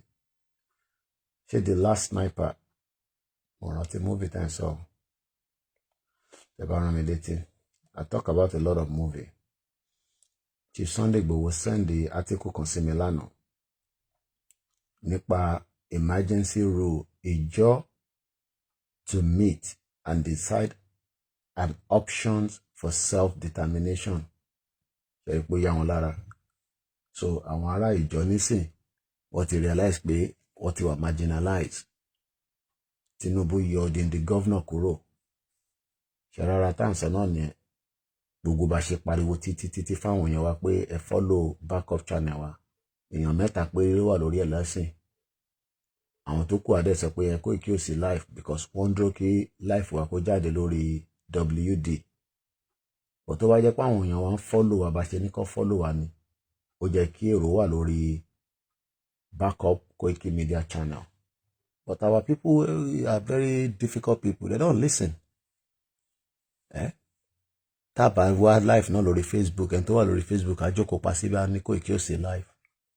Ṣé The Last Sniper? Mo rántí movie time sọ. Ẹ bá rán mi létí. I talk about a lot of movie. Chief Sunday Igboho send the article kan sí mi lánàá nípa emergency rule ìjọ to meet and decide an options for self-determination. Ṣé ipò yà wọ́n lára? So àwọn ará ìjọ nísìn wọ́n ti realize pé wọ́n ti wà marginalized. Tinubu yọ the governor kúrò. Ṣé rárá tá à ń sọ náà nìyẹn? Gbogbo bá ṣe pariwo títí fáwọn èèyàn wa pé ẹ follow backup channel wa. Èèyàn 3 péré ló wà lórí ẹ̀ lẹ́sìn. Àwọn tó kù adé sọ pé ẹ Koiki ò sí live because wọ́n dúró kí live wa kó jáde lórí WD. But tó bá jẹ́ pé àwọn èèyàn wa ń follow wa bá ṣe ní kó follow wa ni. Ó jẹ́ kí èrò wà lórí backup Koikimedia channel. But our people are very difficult people. They don't listen. Tábà wá live náà lórí Facebook, ẹni tó wà lórí Facebook àjókòó pa síbí á ní Koiki ò sí live.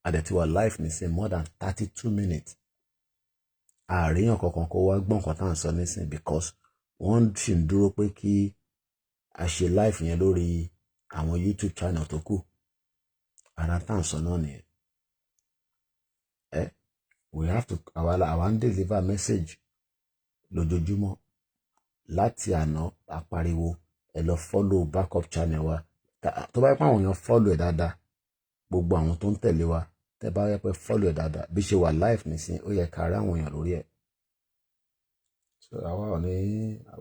Àdẹ̀tí wà live nísìn more than 32 minutes. Àríyàn kankan kó wá gbọ́n kan tá à ń sọ nísìn because wọ́n sì ń dúró pé kí a ṣe live yẹn lórí àwọn YouTube channel tó kù. Ara tá à ń sọ náà nìyẹn. We have to àwa ń deliver message lójoojúmọ́. Láti àná apariwo ẹ lọ follow backup channel wa. Tó bá yẹ pé àwọn èèyàn follow ẹ̀ dáadáa, gbogbo àwọn tó ń tẹ̀lé wa, tẹ́ bá yẹ pé follow ẹ̀ dáadáa, bí ṣe wà live nísìnyí, ó yẹ ká rí àwọn èèyàn lórí ẹ̀. So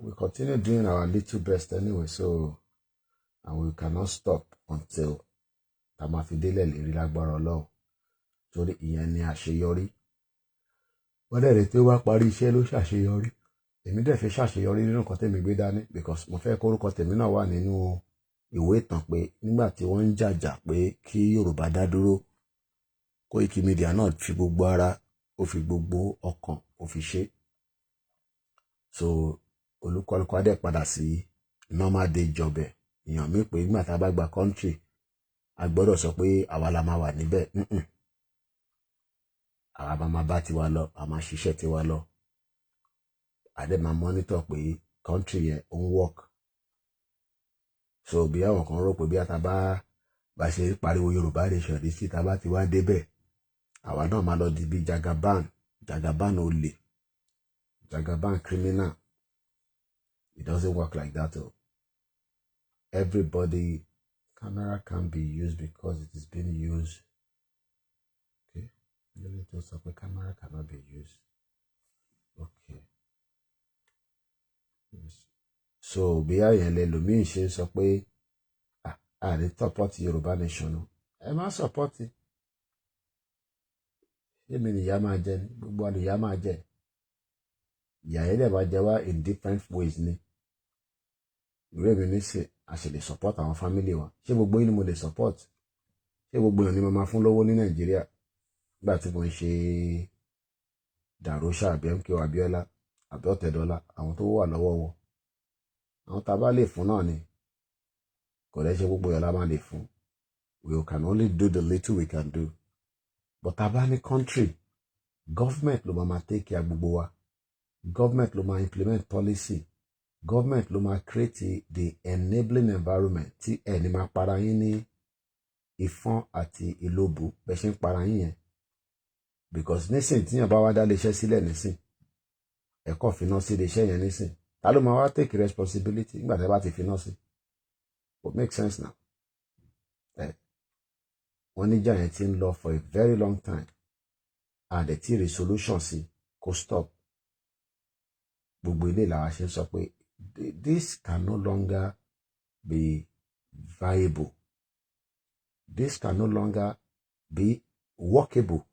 we continue doing our little best anyway, so and we cannot stop until tá máa fi délẹ̀ lérí lágbára Ọlọ́run. Torí ìyẹn ni àṣeyọrí. Wọ́n dẹ̀ rẹ̀ tí ó bá parí iṣẹ́ ló ṣàṣeyọrí. Èmi dẹ̀ fẹ́ ṣàṣeyọrí nínú nǹkan tèmi gbé dání, because mo fẹ́ kó orúkọ tèmi náà wà nínú ìwé ìtàn pé nígbà tí wọ́n ń jàjà pé kí Yorùbá dá dúró, Koikimedia náà fi gbogbo ara, ó fi gbogbo ọkàn, ó fi ṣe. So olúkọlùkọ á dẹ̀ padà sí normal day job ẹ̀. Èèyàn mi pé nígbà tá a bá gba country, a gbọ́dọ̀ sọ pé àwa la máa wà níbẹ̀. Àwa bá máa bá tiwa lọ, a máa ṣiṣẹ́ tiwa lọ. A dẹ̀ máa monitor pé country yẹn ó ń work. So bí àwọn kan rò pé bí a ta bá ṣe pariwo Yorùbá nation rí sí, ta bá ti wá débẹ̀, àwa náà máa lọ di bí Jagaban olè, Jagaban criminal. It doesn't work like that. Everybody, camera can be used because it is being used. Okay, camera cannot be used. Okay. So bí àyàn lẹ́lòmíì ṣe sọ pé àní support Yorùbá nation náà, ẹ má support. Èmi nìyá máa jẹ ní gbogbo àlùyá máa jẹ. Ìyá yẹn dẹ̀ máa jẹ wá in different ways ni. Ìwé mi ní sè a ṣe lè support àwọn family wa. Ṣé gbogbo yín ni mo lè support? Ṣé gbogbo yín ni mo máa fún lówó ní Nàìjíríà nígbà tí mo ń ṣe Dàróṣà àbí MK Abíọ́lá àbí Ọ̀tẹ̀dọ́lá, àwọn tó wà lọ́wọ́ wọn? Àwọn tá a bá lè fún náà ni. Kò lè ṣe gbogbo yẹn la máa lè fún. We can only do the little we can do. But tá a bá ní country, government ló máa take care gbogbo wa. Government ló máa implement policy. Government ló máa create the enabling environment tí ẹni máa para yín ní Ìfọ̀n àti Ìlóbù bẹ́ẹ̀ ṣe ń para yín yẹn. Because nísìn tí yàn bá wá dá iléeṣẹ́ sílẹ̀ nísìn, ẹ̀kọ́ finá sí iléeṣẹ́ yẹn nísìn, ta ló máa wá take responsibility nígbà tí ẹ bá ti finá sí? It makes sense now. Wọ́n níjà yẹn ti ń lọ for a very long time, and the tí resolution sí kó stop. Gbogbo ilé làwa ṣe ń sọ pé this can no longer be viable. This can no longer be workable.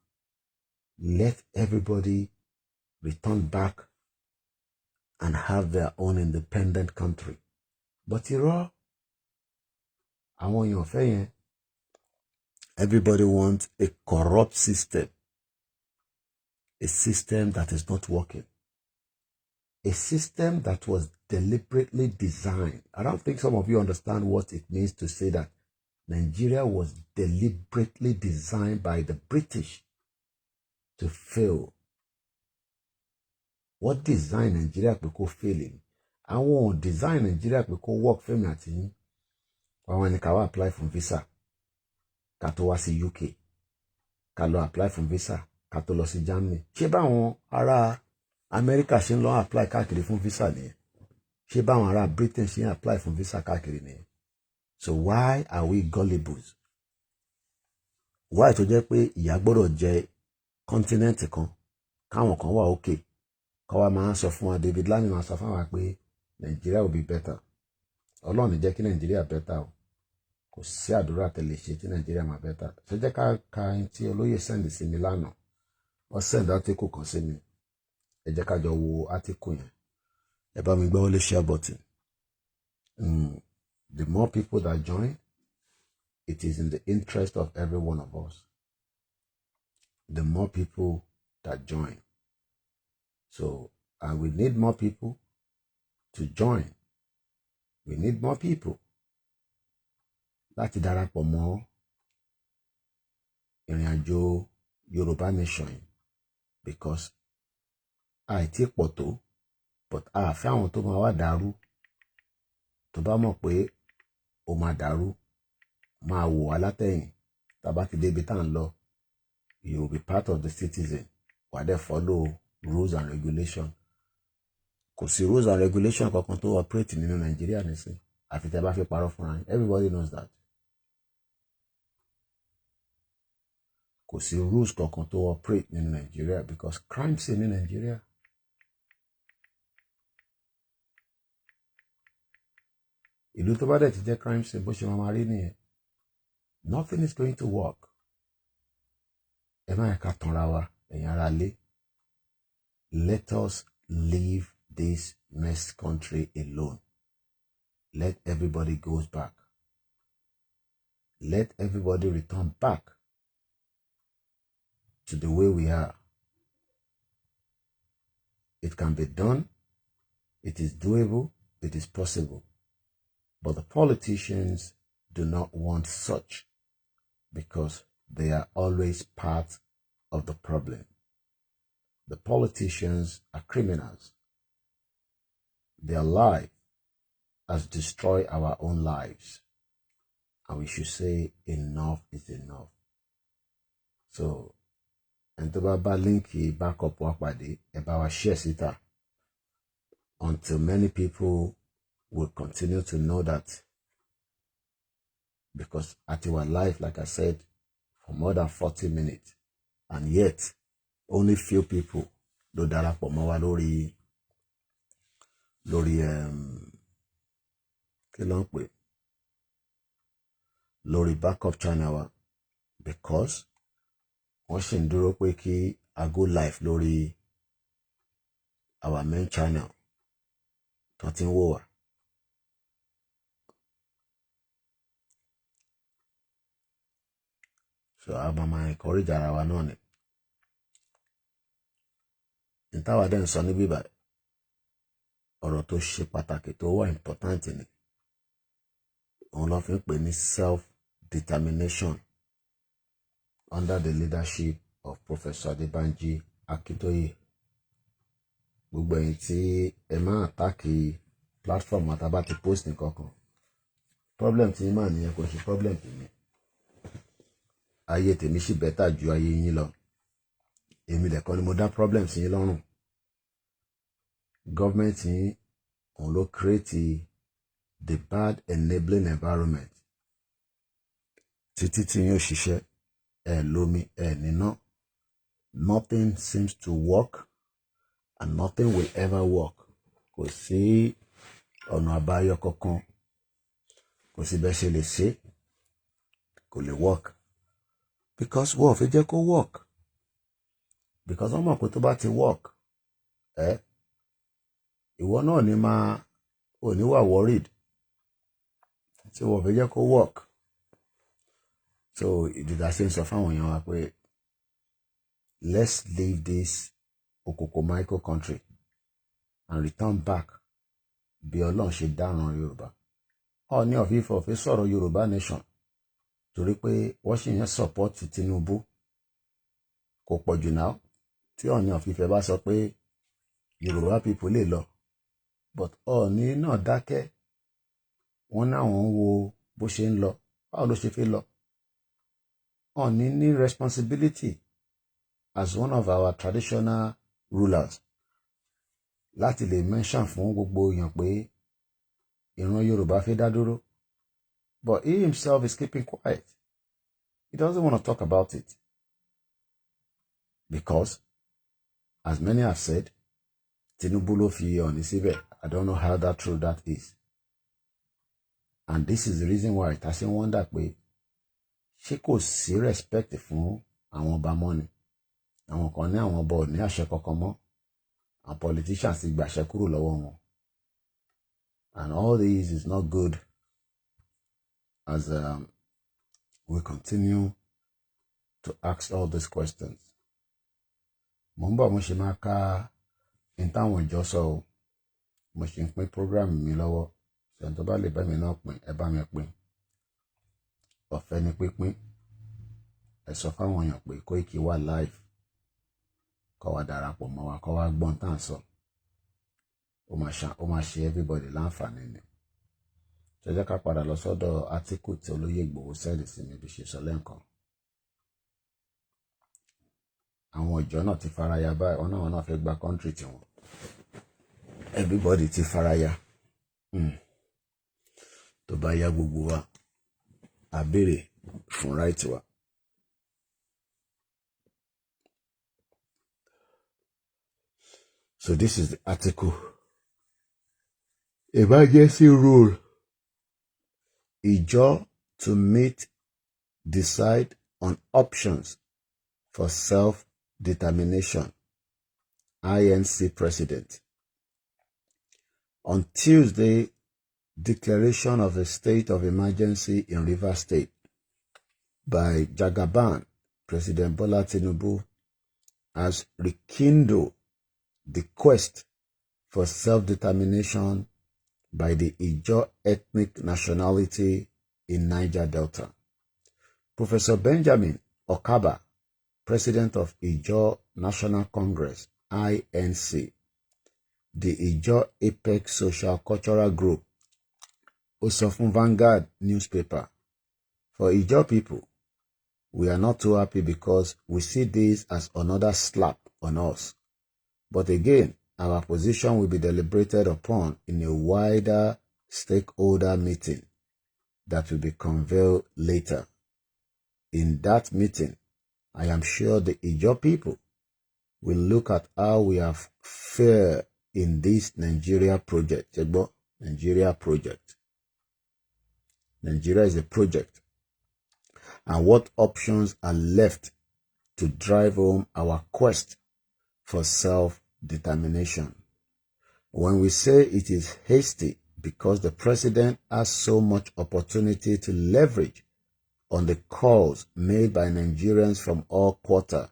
Let everybody return back and have their own independent country. But irọ́, àwọn èèyàn fẹ́ yẹn. Everybody wants a corrupt system. A system that is not working. A system that was deliberately designed. I don't think some of you understand what it means to say that Nigeria was deliberately designed by the British to fail. What design Nigeria pé kó failing? Àwọn design Nigeria pé kó work fẹ́mi àti yín. Àwọn ẹni ká wá apply for visa, ká tó wá sí UK, ká lọ apply for visa, ká tó lọ sí Germany. Ṣé báwọn ará America ṣe ń lọ apply káàkiri fún visa nìyẹn? Ṣé báwọn ará Britain ṣe ń apply fún visa káàkiri nìyẹn? So why are we gullibles? Why tó jẹ́ pé ìyà gbọ́dọ̀ jẹ continent kan, káwọn kan wà okay, ká wá máa sọ fún wa, David Lami máa sọ fún wa pé Nigeria will be better. Ọlọ́run ní jẹ́ kí Nigeria better o. Kò sí àdúrà tẹ̀lé ṣe tí Nigeria máa better. Ṣé jẹ́ ká ka ẹni tí olóyè send sí mi lánàá. Wọ́n send article kan sí mi. Ẹ jẹ́ ká jọ wo article yẹn. Ẹ bá mi gbọ́ wọlé share button. The more people that join, it is in the interest of every one of us. The more people that join. So, and we need more people to join. We need more people láti darapọ̀ mọ́ ìrìn àjò Yorùbá nation, because àìtí pọ̀ tó, but àfẹ́ àwọn tó máa wá dàrú. Tó bá mọ̀ pé ó máa dàrú, máa wò wá látẹ̀yìn. Tá bá ti débi tá ń lọ, you will be part of the citizen. Wà á dẹ̀ follow rules and regulation. Kò sí rules and regulation kankan tó operate nínú Nàìjíríà nísìn. Àfi tẹ́ bá fi parọ́ fúnra yín. Everybody knows that. Kò sí rules kankan tó operate nínú Nàìjíríà because crime sì ní Nàìjíríà. Ìlú tó bá dẹ̀ ti jẹ́ crime scene bó ṣe máa rí nìyẹn. Nothing is going to work. Ẹ má yẹ ká tanra wa, ẹ̀yin ará lé. Let us leave this mess country alone. Let everybody go back. Let everybody return back to the way we are. It can be done. It is doable. It is possible. But the politicians do not want such because they are always part of the problem. The politicians are criminals. Their life has destroyed our own lives. And we should say enough is enough. So, and to bá linki backup wa pàdé, ẹ bá wa share síta until many people will continue to know that, because at our life, like I said, for more than 40 minutes, and yet only few people ló darapọ̀ mọ́ wa lórí kí ló ń pè lórí backup channel wa, because wọ́n ṣì ń dúró pé kí a go live lórí our main channel tó ti ń wò wá. So a máa encourage ara wa náà ni. Ìtawà dẹ̀ ń sọ níbí báyìí, ọ̀rọ̀ tó ṣe pàtàkì tó wà important ni. Òun ló fi ń pè ní self-determination under the leadership of Professor Adebanji Akintoye. Gbogbo ẹ̀yin tí ẹ máa àtàkì platform àtàbá ti post nǹkan kan. Problem tí yín máa nìyẹn, kò ṣe problem tèmi. Ayé tèmi sì bẹ́tà ju ayé yín lọ. Èmi lẹ̀kọ́ ni mo dá problem sí yín lọ́rùn. Government yín òun ló create the bad enabling environment. Títí tí yín ò ṣiṣẹ́, ẹ lómi, ẹ níná. Nothing seems to work and nothing will ever work. Kò sí ọ̀nà àbáyọ kankan. Kò sí bẹ́ẹ̀ ṣe lè ṣe. Kò lè work. Because wọ́n fẹ́ jẹ́ kó work. Because wọ́n mọ̀ pé tó bá ti work, ìwọ náà ni ò ní wà worried. So wọ́n fẹ́ jẹ́ kó work. So ìdídá ṣe ń sọ fáwọn èèyàn wa pé let's leave this Okokomaiko country and return back bí Ọlọ́run ṣe dáràn Yorùbá. Ọọ̀ni of Ifẹ̀ ò fẹ́ sọ̀rọ̀ Yorùbá nation torí pé wọ́n sì yẹn support Tinubu. Kò pọ̀ jù náà tí Ọọ̀ni of Ifẹ̀ bá sọ pé Yorùbá people lè lọ, but Ọọ̀ni náà dákẹ́. Wọ́n náà wọ́n ń wo bó ṣe ń lọ, báwo ló ṣe fẹ́ lọ. Ọọ̀ni ní responsibility as one of our traditional rulers láti lè mention fún gbogbo èèyàn pé ìran Yorùbá fẹ́ dá dúró. But he himself is keeping quiet. He doesn't want to talk about it. Because, as many have said, Tinubu ló fi Ọọ̀ni síbẹ̀. I don't know how true that is. And this is the reason why it has been wonder pé ṣé kò sí respect fún àwọn ọba mọ́ ni. Àwọn kan ní àwọn ọba ò ní àṣẹ kankan mọ́. Àwọn politicians ti gbàṣẹ kúrò lọ́wọ́ wọn. And all this is not good as we continue to ask all these questions. Mo ń bọ̀ mo ṣe máa ka in táwọn ìjọ sọ o. Mo ṣe ń pín program mi lọ́wọ́. Ṣé tó bá lè bá mi náà pín, ẹ bá mi pín. Ọ̀fẹ́ ni pínpín. Ẹ sọ fáwọn èèyàn pé Koiki wà live. Kó wá darapọ̀ mọ́ wa, kó wá gbọ́n tá à ń sọ. ó máa ṣe everybody láǹfààní ni. Ṣé jẹ́ ká padà lọ sọ́dọ̀ átíkù tí olóyè Ìgbòho sẹ́ẹ̀dì sí mi bí ṣe sọ lẹ́ǹkan. Àwọn ìjọ náà ti faraya báyìí, wọn náà fẹ́ gba kọ́ńtírì tiwọn. Everybody ti faraya. Tó bá yá gbogbo wa a béèrè fún right wa. So this is the article. Emergency rule. Ìjọ to meet, decide on options for self-determination. INC President. On Tuesday, declaration of a state of emergency in Rivers State by Jagaban, President Bola Tinubu, has rekindled the quest for self-determination by the Ijaw ethnic nationality in Niger Delta. Professor Benjamin Okaba, President of Ijaw National Congress, INC, the Ijaw Apex Social Cultural Group, also from Vanguard newspaper, for Ijaw people, we are not too happy because we see this as another slap on us. But again, our position will be deliberated upon in a wider stakeholder meeting that will be convened later. In that meeting, I am sure the Ijaw people will look at how we have fared in this Nigeria project. Nigeria project. Nigeria is a project. And what options are left to drive home our quest for self-determination. When we say it is hasty because the president has so much opportunity to leverage on the calls made by Nigerians from all quarters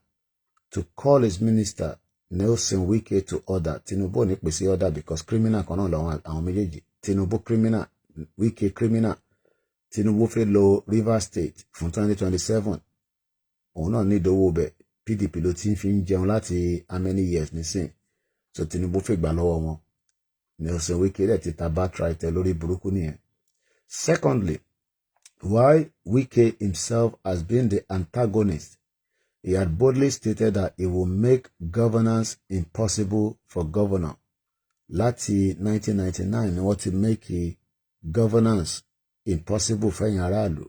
to call his minister Nelson Wike to order. Tinubu ní pèsè order because criminal kan náà làwọn àwọn méjèèjì. Tinubu criminal, Wike criminal. Tinubu fẹ́ lọ Rivers State fún 2027. Òun náà ní ìdówó bẹ̀. PDP ló ti fi ń jẹun láti how many years nísìn. So Tinubu fẹ́ gbà lọ́wọ́ wọn. Nelson Wike dẹ̀ ti ta battery tẹ lórí burúkú nìyẹn. Secondly, while Wike himself has been the antagonist, he had boldly stated that he will make governance impossible for governor. Láti 1999 ni wọ́n ti make governance impossible fẹ́yìn aráàlú.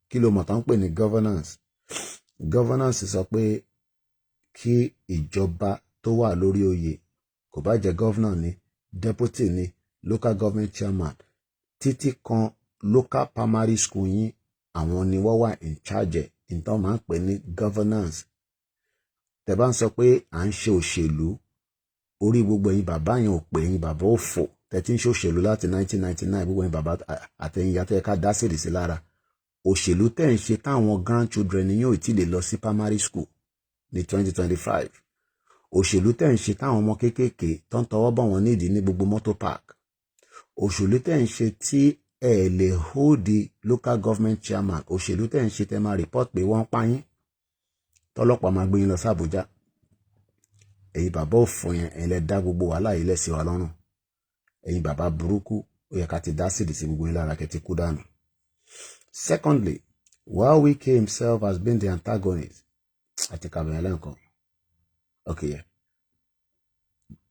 Kí ló mọ̀ tán pè ní governance? Governance sọ pé kí ìjọba tó wà lórí oyè, kò bá jẹ́ governor ni, deputy ni, local government chairman, títí kan local primary school yín, àwọn ni wọ́n wà in charge. Ìtàn máa ń pè ní governance. Tẹ́ bá ń sọ pé à ń ṣe òṣèlú, orí gbogbo ẹ̀yin bàbá yẹn ò pè ẹ̀yin bàbá òfò. Tẹ́tí ń ṣe òṣèlú láti 1999, gbogbo ẹ̀yin bàbá àtẹ̀yìn yàtọ̀ ẹ̀ka dá sèrè sí lára. Òṣèlú tẹ́ ń ṣe táwọn grandchildren ni yóò ti lè lọ sí primary school ní 2025. Òṣèlú tẹ́ ń ṣe táwọn ọmọ kéékèèké tó ń tọwọ́ bọ̀ wọ́n nídìí ní gbogbo motor park. Òṣèlú tẹ́ ń ṣe tí ẹ lè hold the local government chairman. Òṣèlú tẹ́ ń ṣe tẹ́ máa report pé wọ́n pa yín. Tọ́lọ́pàá máa gbé yín lọ sí Àbújá. Ẹ̀yin bàbá òfò yẹn ẹ lè dá gbogbo wàhálà yìí lẹ́sìn wa lọ́rùn. Ẹ̀yin bàbá burúkú ó yẹ ká ti dá sídìí sí gbogbo yín lára kẹ́ ti kú dànù. Secondly, while Wike himself has been the antagonist, àti kàbẹ̀yẹ lẹ́ǹkan. Okay, yeah.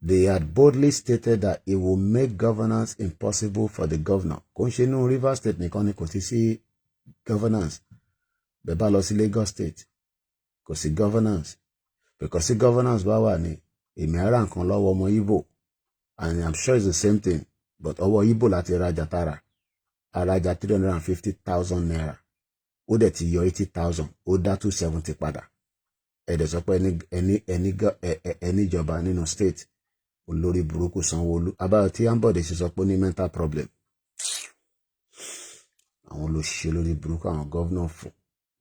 They had boldly stated that it will make governance impossible for the governor. Kò ń ṣe inú Rivers State nìkan ni kò ti sí governance. Bẹ́ẹ̀ bá lọ sí Lagos State, kò sí governance. Because sí governance bá wà ní èmi ara nǹkan lọ́wọ́ ọmọ Igbo, and I'm sure it's the same thing, but ọwọ́ Igbo láti rajà tara. Arajà 350,000 naira. Ó dẹ̀ ti yọ 80,000, ó dá 270 padà. Ẹ̀dẹ̀ sọ pé ẹni ìjọba nínú state olórí burúkú Sanwó-Olú. Abáyọ tí Ambode ṣe sọ pé ní mental problem. Àwọn olóṣìṣẹ́ lórí burúkú àwọn gọ́vnà fún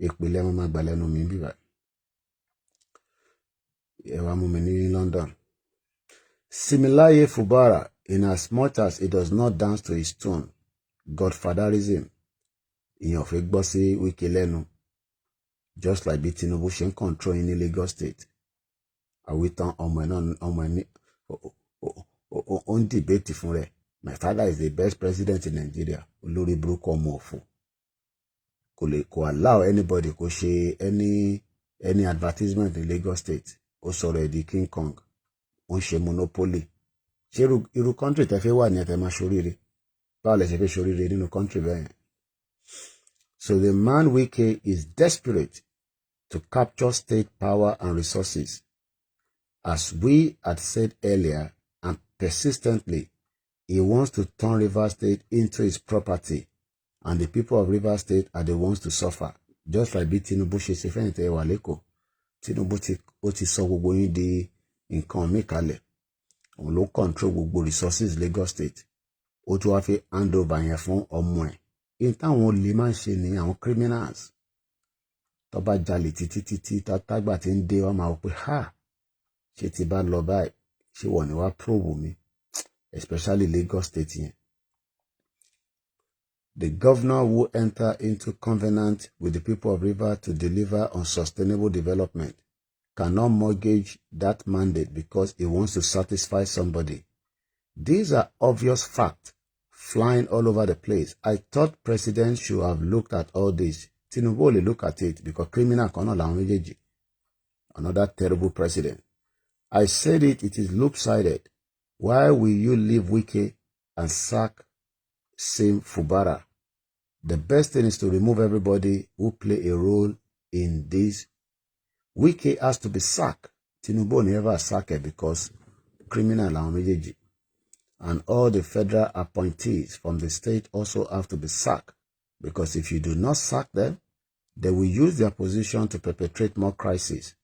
ìpínlẹ̀ wọn máa gbà lẹ́nu mi bíbá. Ẹ wá mú mi ní London. Similaye Fubara, in as much as he does not dance to his tune, godfatherism, ìyàn fẹ́ gbọ́ sí Wike lẹ́nu, just like bí Tinubu ṣe ń control ní Lagos State. Àwítán ọmọ ẹ̀ ní on debate fún rẹ̀. My father is the best president in Nigeria. Olórí burúkú ọmọ òfò. Kò allow anybody kó ṣe any advertisement in Lagos State. Ó sọ̀rọ̀ ẹ̀ di King Kong. Ó ń ṣe monopoly. Ṣé irú country tẹ́ fẹ́ wà ní ẹ̀tẹ́ máa ṣoríire? Báwo lẹ ṣe fẹ́ ṣoríire nínú country bẹ́ẹ̀? So the man Wike is desperate to capture state power and resources. As we had said earlier, and persistently, he wants to turn Rivers State into his property, and the people of Rivers State are the ones to suffer. Just like bí Tinubu ṣe ṣe fẹ́yìntì ẹwà lẹ́kọ̀ọ́. Tinubu ti sọ gbogbo yín di nǹkan mí kalẹ̀. Òun ló control gbogbo resources Lagos State. Ó tún wá fi hand over yẹn fún ọmọ ẹ̀. In táwọn olè máa ń ṣe ní àwọn criminals. Tó bá jalè títí tágbà tí ń dé wọ́n máa wò pé ṣé ti bá lọ báyìí ṣé wọ́n ní wá probe mi, especially Lagos State yẹn. The governor who enter into covenant with the people of River to deliver on sustainable development cannot mortgage that mandate because he wants to satisfy somebody. These are obvious facts flying all over the place. I thought presidents should have looked at all this. Tinubu only look at it because criminal cannot allow méjèèjì. Another terrible president. I said it is lopsided. Why will you leave Wike and sack Sim Fubara? The best thing is to remove everybody who play a role in this. Wike has to be sacked. Tinubu never sack it because criminal àwọn méjèèjì. And all the federal appointees from the state also have to be sacked. Because if you do not sack them, they will use their position to perpetrate more crises.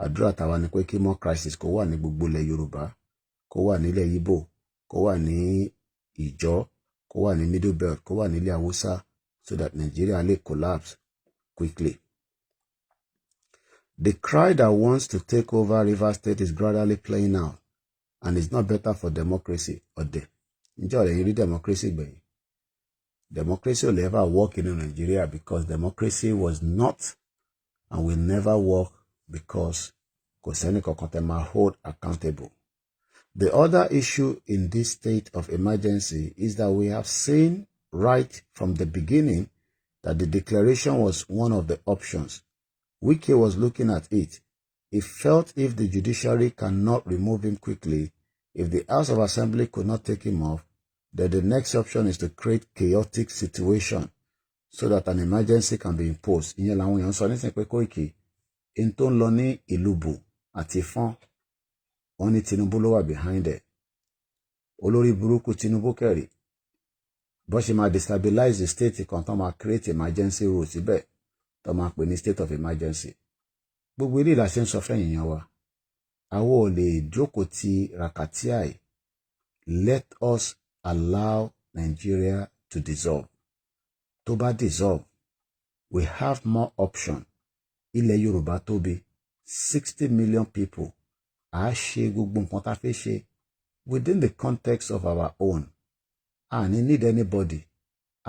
Àdúrà tàwa ni pé kí more crisis kó wà ní gbogbo ilẹ̀ Yorùbá, kó wà nílẹ̀ Igbo, kó wà ní Ìjọ, kó wà ní Middle Belt, kó wà nílẹ̀ Hausa, so that Nigeria will collapse quickly. The cry that wants to take over Rivers State is gradually playing out, and it's not better for democracy. Ǹjẹ́ ọ̀rẹ́ yìí rí democracy gbẹ̀yìn? Democracy will never work in Nigeria because democracy was not and will never work because kò sẹ́ni kankan tẹ́ máa hold accountable. The other issue in this state of emergency is that we have seen right from the beginning that the declaration was one of the options. Wike was looking at it. He felt if the judiciary cannot remove him quickly, if the House of Assembly could not take him off, then the next option is to create chaotic situation so that an emergency can be imposed. Ìyẹn làwọn èèyàn sọ nísìnyí pé Koiki in tó ń lọ ní Ìlúbù àti Ìfọ̀n, wọ́n ní Tinubu ló wà behind it. Olórí burúkú Tinubu kẹ̀rì bó ṣe máa destabilize the state kan tó máa create emergency rule síbẹ̀ tó máa pè ní state of emergency. Gbogbo ilé ìlà ṣe ń sọ fẹ́yìn yẹn wa. Àwọn ò lè jókòó ti rakatia yìí. Let us allow Nigeria to dissolve. Tó bá dissolve, we have more option. Ilẹ̀ Yorùbá tóbi, 60 million people. A ṣe gbogbo nǹkan tá fẹ́ ṣe within the context of our own. A ní need anybody.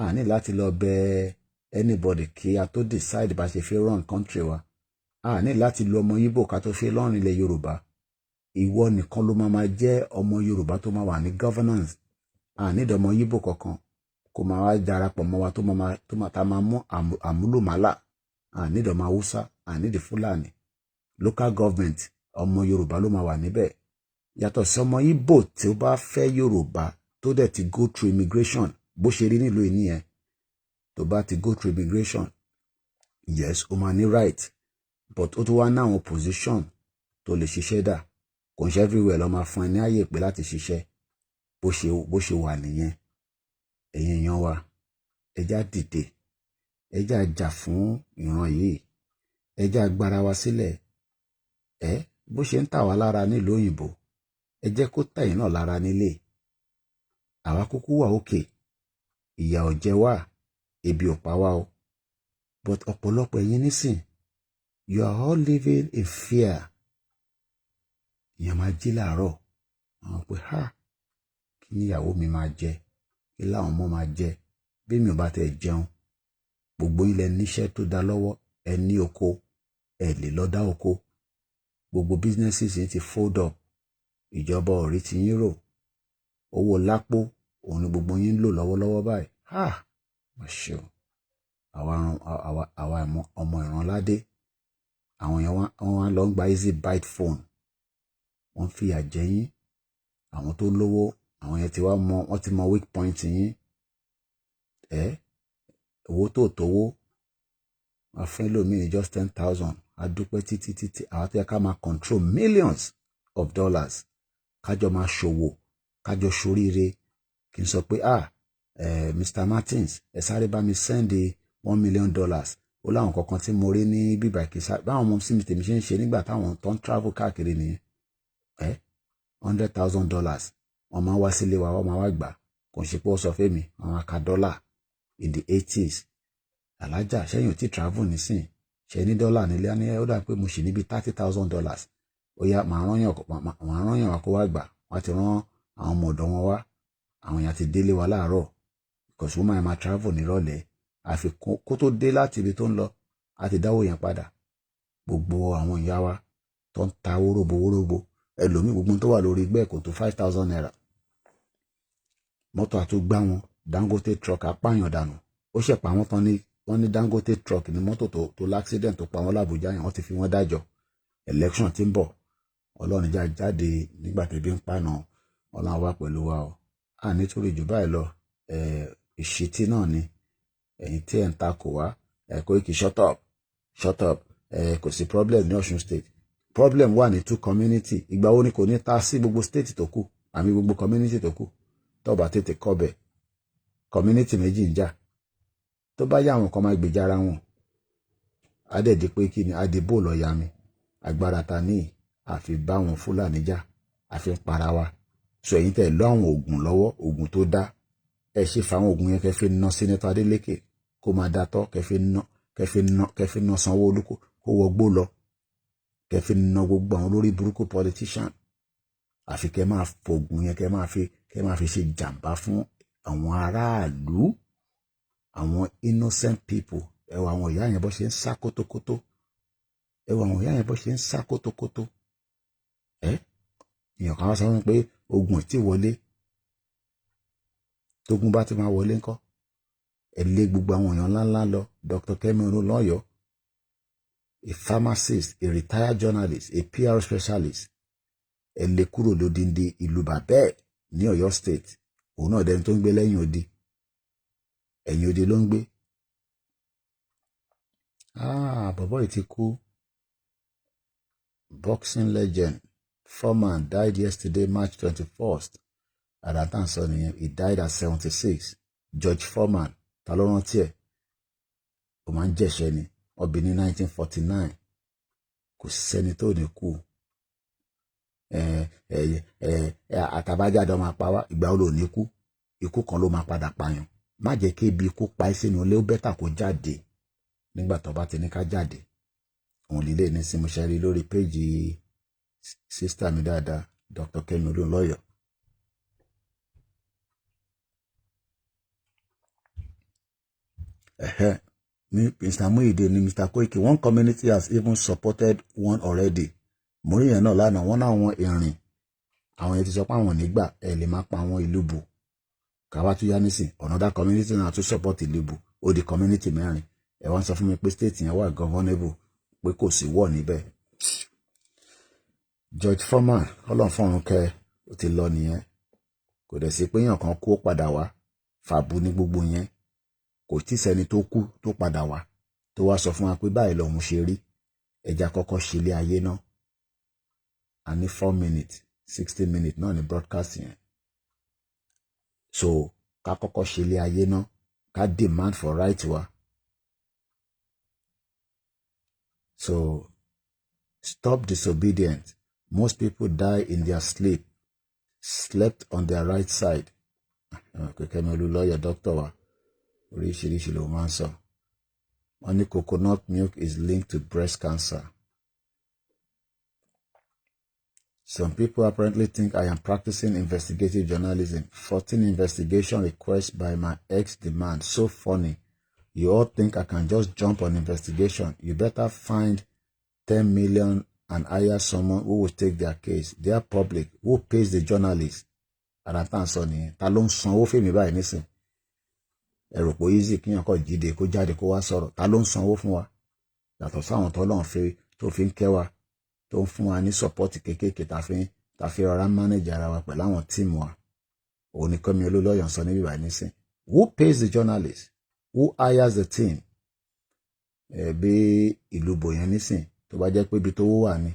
A ní láti lọ bẹ̀ anybody kí a tó decide bá ṣe fẹ́ run country wa. A ní láti lo ọmọ Igbo ká tó fẹ́ run ilẹ̀ Yorùbá. Ìwọ nìkan ló máa jẹ́ ọmọ Yorùbá tó máa wà ní governance. A ní ọmọ Igbo kankan kó máa wá darapọ̀ mọ́ wa tó máa mú àmúlùmálà. A ní ọmọ Hausa, a ní Fúlàní. Local government ọmọ Yorùbá ló máa wà níbẹ̀. Yàtọ̀ sí ọmọ Igbo tí ó bá fẹ́ Yorùbá tó dẹ̀ ti go through immigration bó ṣe rí nílùú ìníyẹn. Tó bá ti go through immigration, yes, ó máa ní right, but ó tún wá ní àwọn position tó lè ṣiṣẹ́ dà. Kò ń ṣe everywhere ló máa fún ẹ ní àyè pé láti ṣiṣẹ́ bó ṣe wà nìyẹn. Ẹ̀yin èèyàn wa, ẹjá dìde, ẹjá jà fún ìran yìí, ẹjá gbára wa sílẹ̀. Bó ṣe ń tà wá lára nílùú òyìnbó, ẹ jẹ́ kó tà yín náà lára nílé. Àwa kúkú wà òkè, ìyà ò jẹ wá, ebi ò pa wá o. But ọ̀pọ̀lọpọ̀ ẹ̀yin nísìn, you are all living in fear. Ìyẹn máa jí láàárọ̀, àwọn pé kí ni ìyàwó mi máa jẹ, kí láwọn ọmọ máa jẹ, bí mi ò bá tẹ̀ jẹun. Gbogbo ilẹ̀ níṣẹ́ tó dá lọ́wọ́, ẹ ní oko, ẹ lè lọ dá oko. Gbogbo businesses yìí ti fold up, ìjọba ò rí ti yín rò. owó lápò òun ni gbogbo yín ń lò lọ́wọ́lọ́wọ́ báyìí. Mà ṣe o, àwa ọmọ ìrànládé, àwọn yẹn wọ́n lọ ń gba easy bite phone, wọ́n fìyà jẹ yín. Àwọn tó lówó, àwọn yẹn wọ́n ti mọ weak point yín. Owó tó tówó, wọ́n fẹ́ lómi ní just 10,000. A dúpẹ́ títí àwọn tó yẹ ká máa control millions of dollars, kájọ máa ṣòwò, kájọ ṣoríire. Kí n sọ pé Mr. Martins, ẹ sáré bá mi send $1 million. Ó láwọn kankan tí mo rí ní bíbá ìkísà báwọn ọmọ sí mi tèmi ṣe ń ṣe nígbà táwọn tó ń travel káàkiri nìyẹn. $100,000 wọ́n máa wá sílé wa, wọ́n máa wá gbà. Kò ń ṣe pé ó sọ fún mi àwọn aka dọ́là in the 80s. Alájà ṣẹ́yìn ò tí travel nísìn, ṣe ní dọ́là nílé ní ó dà pé mo ṣì níbi $30,000. Ó yá màá rán yàn wá kó wá gbà. Wọ́n ti rán àwọn ọmọ ọ̀dọ́ wọn wá, àwọn èèyàn ti délé wa láàárọ̀, because woman máa travel nírọ̀lẹ́, àfi kó tó dé láti ibi tó ń lọ a ti dáwó yẹn padà. Gbogbo àwọn ìyá wa tó ń ta wóróbo ẹlòmíì gbogbo tó wà lórí igbá kò tó 5,000 naira. Mọ́tò àtúgbà wọn Dangote truck apáyàn dànù. Ó ṣẹ̀pá wọn tán ní wọ́n ní Dangote truck ní mọ́tò tó l'accident tó pa wọn l'Àbújá yẹn, wọ́n ti fi wọ́n dájọ́. Election tí ń bọ̀, Ọlọ́run jáde nígbà tẹ́bí ń pàànà, Ọlọ́run wà pẹ̀lú wa o. Nítorí jù báyìí lọ, ìṣítí náà ni ẹ̀yin tí ẹ̀ ń takò wá. Koiki shut up. Kò sí problem ní Ọ̀ṣun state. Problem wà ní 2 community. Ìgbà wo ni kò ní ta sí gbogbo state tó kù, àmì gbogbo community tó kù. Tó bá tètè kọ́bẹ̀, community méjì ń jà. Tó bá yá àwọn kan máa gbèjà ara wọn. Adẹ̀dí pé kí ni adìbò lọ ya mi. Agbára ta ní àfi bá wọn Fúlàní jà, àfi ń para wa. So ẹ̀yin tẹ̀ lọ àwọn oògùn lọ́wọ́, oògùn tó dá. Ẹ ṣe fáwọn oògùn yẹn kẹfẹ́ ná Senator Adeleke kó máa dátọ́, kẹfẹ́ ná Sanwó-Olú kó wọgbó lọ, kẹfẹ́ ná gbogbo àwọn olórí burúkú politician. Àfi kẹ máa fògùn yẹn kẹ máa fi ṣe jàǹbá fún àwọn aráàlú, àwọn innocent people. Ẹ wo àwọn ìyá yẹn bó ṣe ń sá kótókótó. Èèyàn kan wá sọ pé ogun tí wọlé, tógun bá ti máa wọlé ńkọ́, ẹ lé gbogbo àwọn èèyàn ńláńlá lọ. Dr. Kemi Olúnlọ́yọ̀, a pharmacist, a retired journalist, a PR specialist, ẹ lé kúrò lódindi ìlú bàbẹ́ ní Ọ̀yọ́ state. Òun náà dẹni tó ń gbé lẹ́yìn odi, ẹ̀yìn odi ló ń gbé. Bọ̀bọ́ yìí ti kú. Boxing legend Foreman died yesterday, March 21st. Àdàtàn sọ nìyẹn, he died at 76. George Foreman, ta ló rántí ẹ̀? Ó máa ń jẹ̀ṣẹ́ ni, ọbí ní 1949. Kò sẹ́ni tó ní kú. Àtàbájáde ọmọ apá wa, ìgbà wo ló ní kú? Ikú kan ló máa padà pààyàn. Má jẹ́ kí ibi ikú pa ẹ́ sínú ilé, ó bẹ́tà kó jáde nígbà tó bá ti ní ká jáde. Òun lílé ní sí mo ṣe rí lórí péjì sísítà mi dáadáa, Dr. Kemi Olúnlọ́yọ̀. Mr. Muide ni Mr. Koiki. One community has even supported one already. Mo rí yẹn náà lánàá, wọ́n náà wọn ìrìn. Àwọn yẹn ti sọ pé àwọn nígbà ẹ lè máa pa àwọn ìlú bù. Káwá tún yá nísìn, another community náà tún support ìlú bù. Ó di community 4. Ẹ wá ń sọ fún mi pé state yẹn wà governable, pé kò sí wọ̀ níbẹ̀. George Foreman, Ọlọ́run fọ́run kẹ́, ó ti lọ nìyẹn. Kò dẹ̀ sí pé èèyàn kan kú ó padà wá. Fàbú ní gbogbo yẹn. Kò tí sẹ́ni tó kú tó padà wá tó wá sọ fún wa pé báyìí lòun ṣe rí. Ẹja kọ́kọ́ ṣe ilé ayé náà. A ní 4 minutes, 60 minutes náà ní broadcast yẹn. So ká kọ́kọ́ ṣe ilé ayé náà, ká demand for right wa. So stop disobedient. Most people die in their slept on their right side. Kemi Olúnlọ́yọ̀ doctor wa oríṣiríṣi ló máa ń sọ. Wọ́n ní coconut milk is linked to breast cancer. Some people apparently think I am practicing investigative journalism. 14 investigation requests by my ex demand. So funny. You all think I can just jump on investigation. You better find 10 million and hire someone who will take their case. They are public. Who pays the journalists? ara tá à ń sọ nìyẹn. Ta ló ń sanwó fèmí báyìí nísìn? Ẹ rò pé easy kíyàn kọ́ jíde kó jáde kó wá sọ̀rọ̀? Ta ló ń sanwó fún wa yàtọ̀ sáwọn tọ́lọ́run tó fi ń kẹ́ wa, tó ń fún wa ní support kéékèèké ta fi rọra manage ara wa pẹ̀lú àwọn tíìmù wa? Òun ni Kọ́mi Olólọ́yọ̀ ń sọ níbí báyìí nísìn. Who pays the journalist? Who hires the team? Bí ìlú bòyẹn nísìn tó bá jẹ́ pé ibi tó wà ní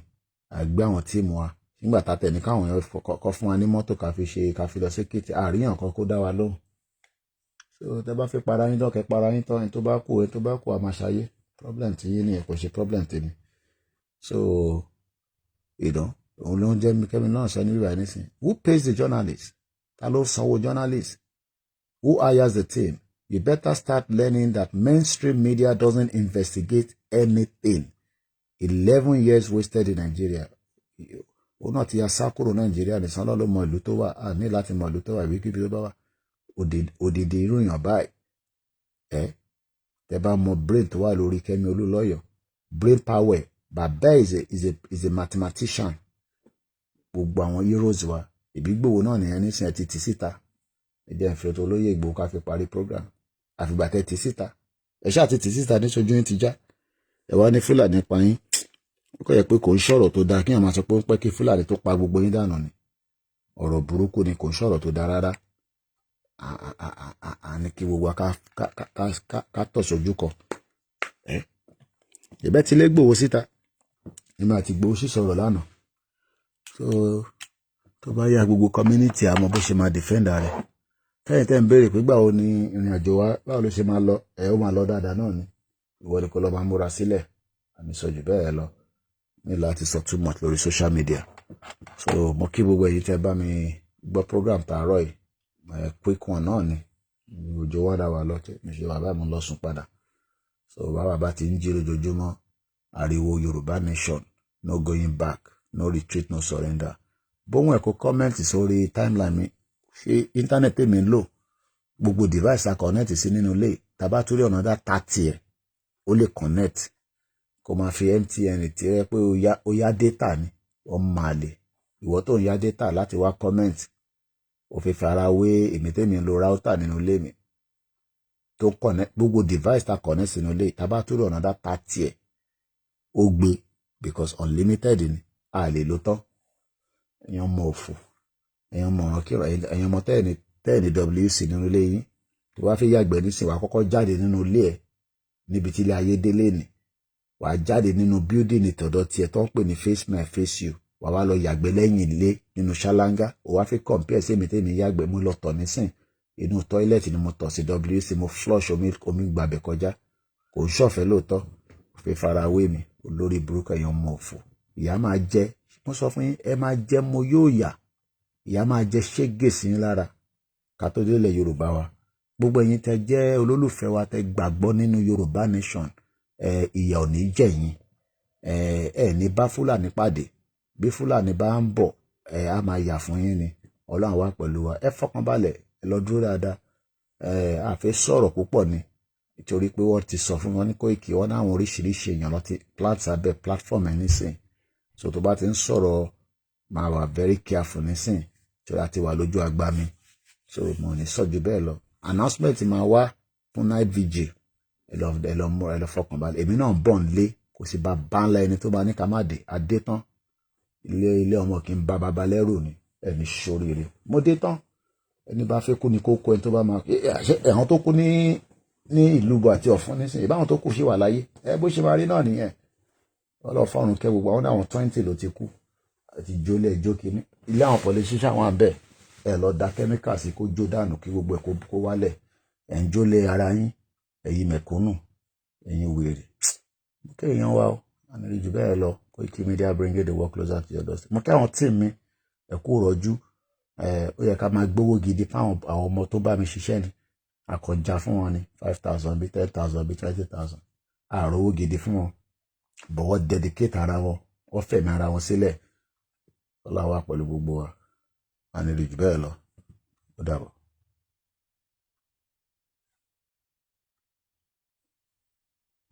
àgbé àwọn tíìmù wa nígbà tá tẹ̀ ní káwọn èèyàn kọ́ fún wa ní mọ́tò ká fi lọ sí kìtì àríyàn kan kó dá wa lóhùn. So tẹ bá fi para yín dọ́kẹ́ para yín tán ẹni tó bá kú a máa ṣayé. Problem ti yín nìyẹn, kò ṣe problem tèmi. So òun ló ń jẹ́ Kẹ́mi náà sọ níbí báyìí nísìn. Who pays the journalist? Ta ló sanwó journalist? Who hires the team? You better start learning that mainstream media doesn't investigate anything. 11 years wasted in Nigeria. Ó náà ti ya sá kúrò Nàìjíríà nìsan lọ́lọ́ mọ ìlú tó wà. A ní láti mọ ìlú tó wà ìwé kíbi tó bá wà. Òdìdí irú èèyàn báyìí. Tẹ bá mọ brain tó wà lórí Kẹ́mi Olólọ́yọ̀. Brain power. Bàbá is a mathematician. Gbogbo àwọn heroes wa. Ìbígbòho náà nìyẹn nísìn ẹ ti tì síta. Ẹjẹ́ ìfẹ́ tó lóye Ìgbòho ká fi parí program. Àfìgbà tẹ́ tì síta. Ẹ ṣáà ti tì síta ní ṣojú yín ti já. Ẹ wá ní Fúlàní pa yín. Ó kọ́ yẹ pé kò ń ṣọ̀rọ̀ tó dáa kí èèyàn máa sọ pé ó pẹ́ kí Fúlàní tó pa gbogbo yín dànù ni. Ọ̀rọ̀ burúkú ni, kò ń ṣọ̀rọ̀ tó dáa rárá. Ní kí gbogbo ká tọ̀ sójú kọ. Ìbẹ́ ti lé Ìgbòho síta. Èmi àti Ìgbòho sì sọ̀rọ̀ lánàá. So tó bá yá gbogbo community àmọ́ bó ṣe máa defend rẹ̀. Kẹ́yìn tẹ́ ń béèrè pé báwo ni ìrìn àjò wa báwo ló ṣe máa lọ, ó máa lọ dáadáa náà ni. Ìwọ ni kó lọ máa múra sílẹ̀. Àmì sọ jù bẹ́ẹ̀ lọ ní láti sọ too much lórí social media. So mo kí gbogbo èyí tẹ́ bá mi gbọ́ program tààrọ̀ yìí. Quick one náà ni. Òjò wá dá wa lọ tẹ́ mi ṣe bàbá mi lọ sùn padà. So bàbá ti ń jí lójoojúmọ́ ariwo Yorùbá nation, no going back, no retreat, no surrender. Bóhun ẹ̀kọ́ kọ́mẹ́ǹtì sórí timeline mi. Ṣé íńtánẹ́ẹ̀tì mi ń lò gbogbo device a connect sí nínú ilé tàbá torí ọ̀nà dá 30 ó lè connect kó máa fi MTN tí rẹ pé ó yá data ni ọmọ àlè ìwọ tó ń yá data láti wá comment ó fi fara wé èmi tèmi ń lo router nínú ilé mi tó connect gbogbo device ta connect sínú ilé tàbá torí ọ̀nà dá 30 ó gbé because unlimited ni a lè lò tán èèyàn mọ òfò èèyàn mọ ọ̀ràn kíra èèyàn mọ tẹ́ẹ̀nì WC nínú ilé yín tó wá fi yàgbẹ́ nísìn wàá kọ́kọ́ jáde nínú ilé ẹ̀ níbi tí ilé ayé délé ni wàá jáde nínú building ìtọ̀dọ̀ tiẹ̀ tó ń pè ní face my face you wàá wá lọ yàgbẹ́ lẹ́yìn ilé nínú ṣáláńgá ó wá fi compare sí èmi tèmi yàgbẹ́ mo lọ tọ̀ nísìn inú toilet ni mo tọ̀ sí WC mo flush omi gbàbẹ̀ kọjá kò ń ṣọ̀fẹ́ lóòótọ́ fi fara wé mi olórí burúkú èèyàn mọ òfò ìyá máa jẹ mo sọ fún yín ẹ máa jẹ mo yóò yà ìyá máa jẹ ṣégè sí yín lára ká tó délẹ̀ Yorùbá wa gbogbo ẹ̀yin tẹ́ jẹ́ olólùfẹ́ wa tẹ́ gbàgbọ́ nínú Yorùbá nation ìyà ò ní jẹ yín ní bá Fúlàní pàdé bí Fúlàní bá ń bọ̀ á máa yà fún yín ni Ọlọ́run wà pẹ̀lú wa ẹ fọkàn balẹ̀ ẹ lọ dúró dáadáa àfẹ́ sọ̀rọ̀ púpọ̀ ni nítorí pé wọ́n ti sọ fún wọn ní Koiki wọn náà àwọn oríṣiríṣi èèyàn lọ ti plant abẹ́ platform ẹ̀ nísìn so tó bá ti ń sọ̀rọ̀ máa wà very careful nísìn tí ó ti wà lójú àgbà mi so mo ní sọ jù bẹ́ẹ̀ lọ announcement máa wá fún night vigil ẹ lọ fọkàn balẹ̀ èmi náà bọ̀ nílé kò sí bá ńlá ẹni tó bá ní ká má dé adé tán ilé ọmọ kì í bá baba lẹ́rù ni ẹni ṣoríire mo dé tán ẹni bá fẹ́ kú ni kó kó ẹni tó bá máa ẹ̀hán tó kú ní ìlú bọ̀ àti ọ̀fun nísìnyí báwọn tó kù ṣì wà láyé bó ṣe máa rí náà nìyẹn ọlọ́fọ́run kẹ́ gbogbo àwọn 20 ló ti kú àti jólé ẹjọ́ kìíní ilé àwọn politician wà bẹ́ẹ̀ ẹ lọ da kẹ́míkà sí kó jó dànù kí gbogbo ẹ̀ kó wálẹ̀ ẹ̀ ń jólé ara yín ẹ̀yin mẹ̀kúnnù ẹ̀yin wèrè mo kẹ́ èèyàn wa ó àmì jù bẹ́ẹ̀ lọ Koikimedia bringing the work closer to your doorstep mo kẹ́ àwọn tíì mi ẹ̀ kú rọ́jú ó yẹ ká máa gbówó gidi fáwọn àwọn ọmọ tó bá mi ṣiṣẹ́ ni àkọjá fún wọn ni 5,000 bí 10,000 bí 20,000 àròwó gidi fún wọn bọ̀wọ́ dedicate ara wọn wọ́n fẹ̀mí ara wọn sílẹ̀ Ọlọ́run wà pẹ̀lú gbogbo wa àní jù bẹ́ẹ̀ lọ ó dàbọ̀.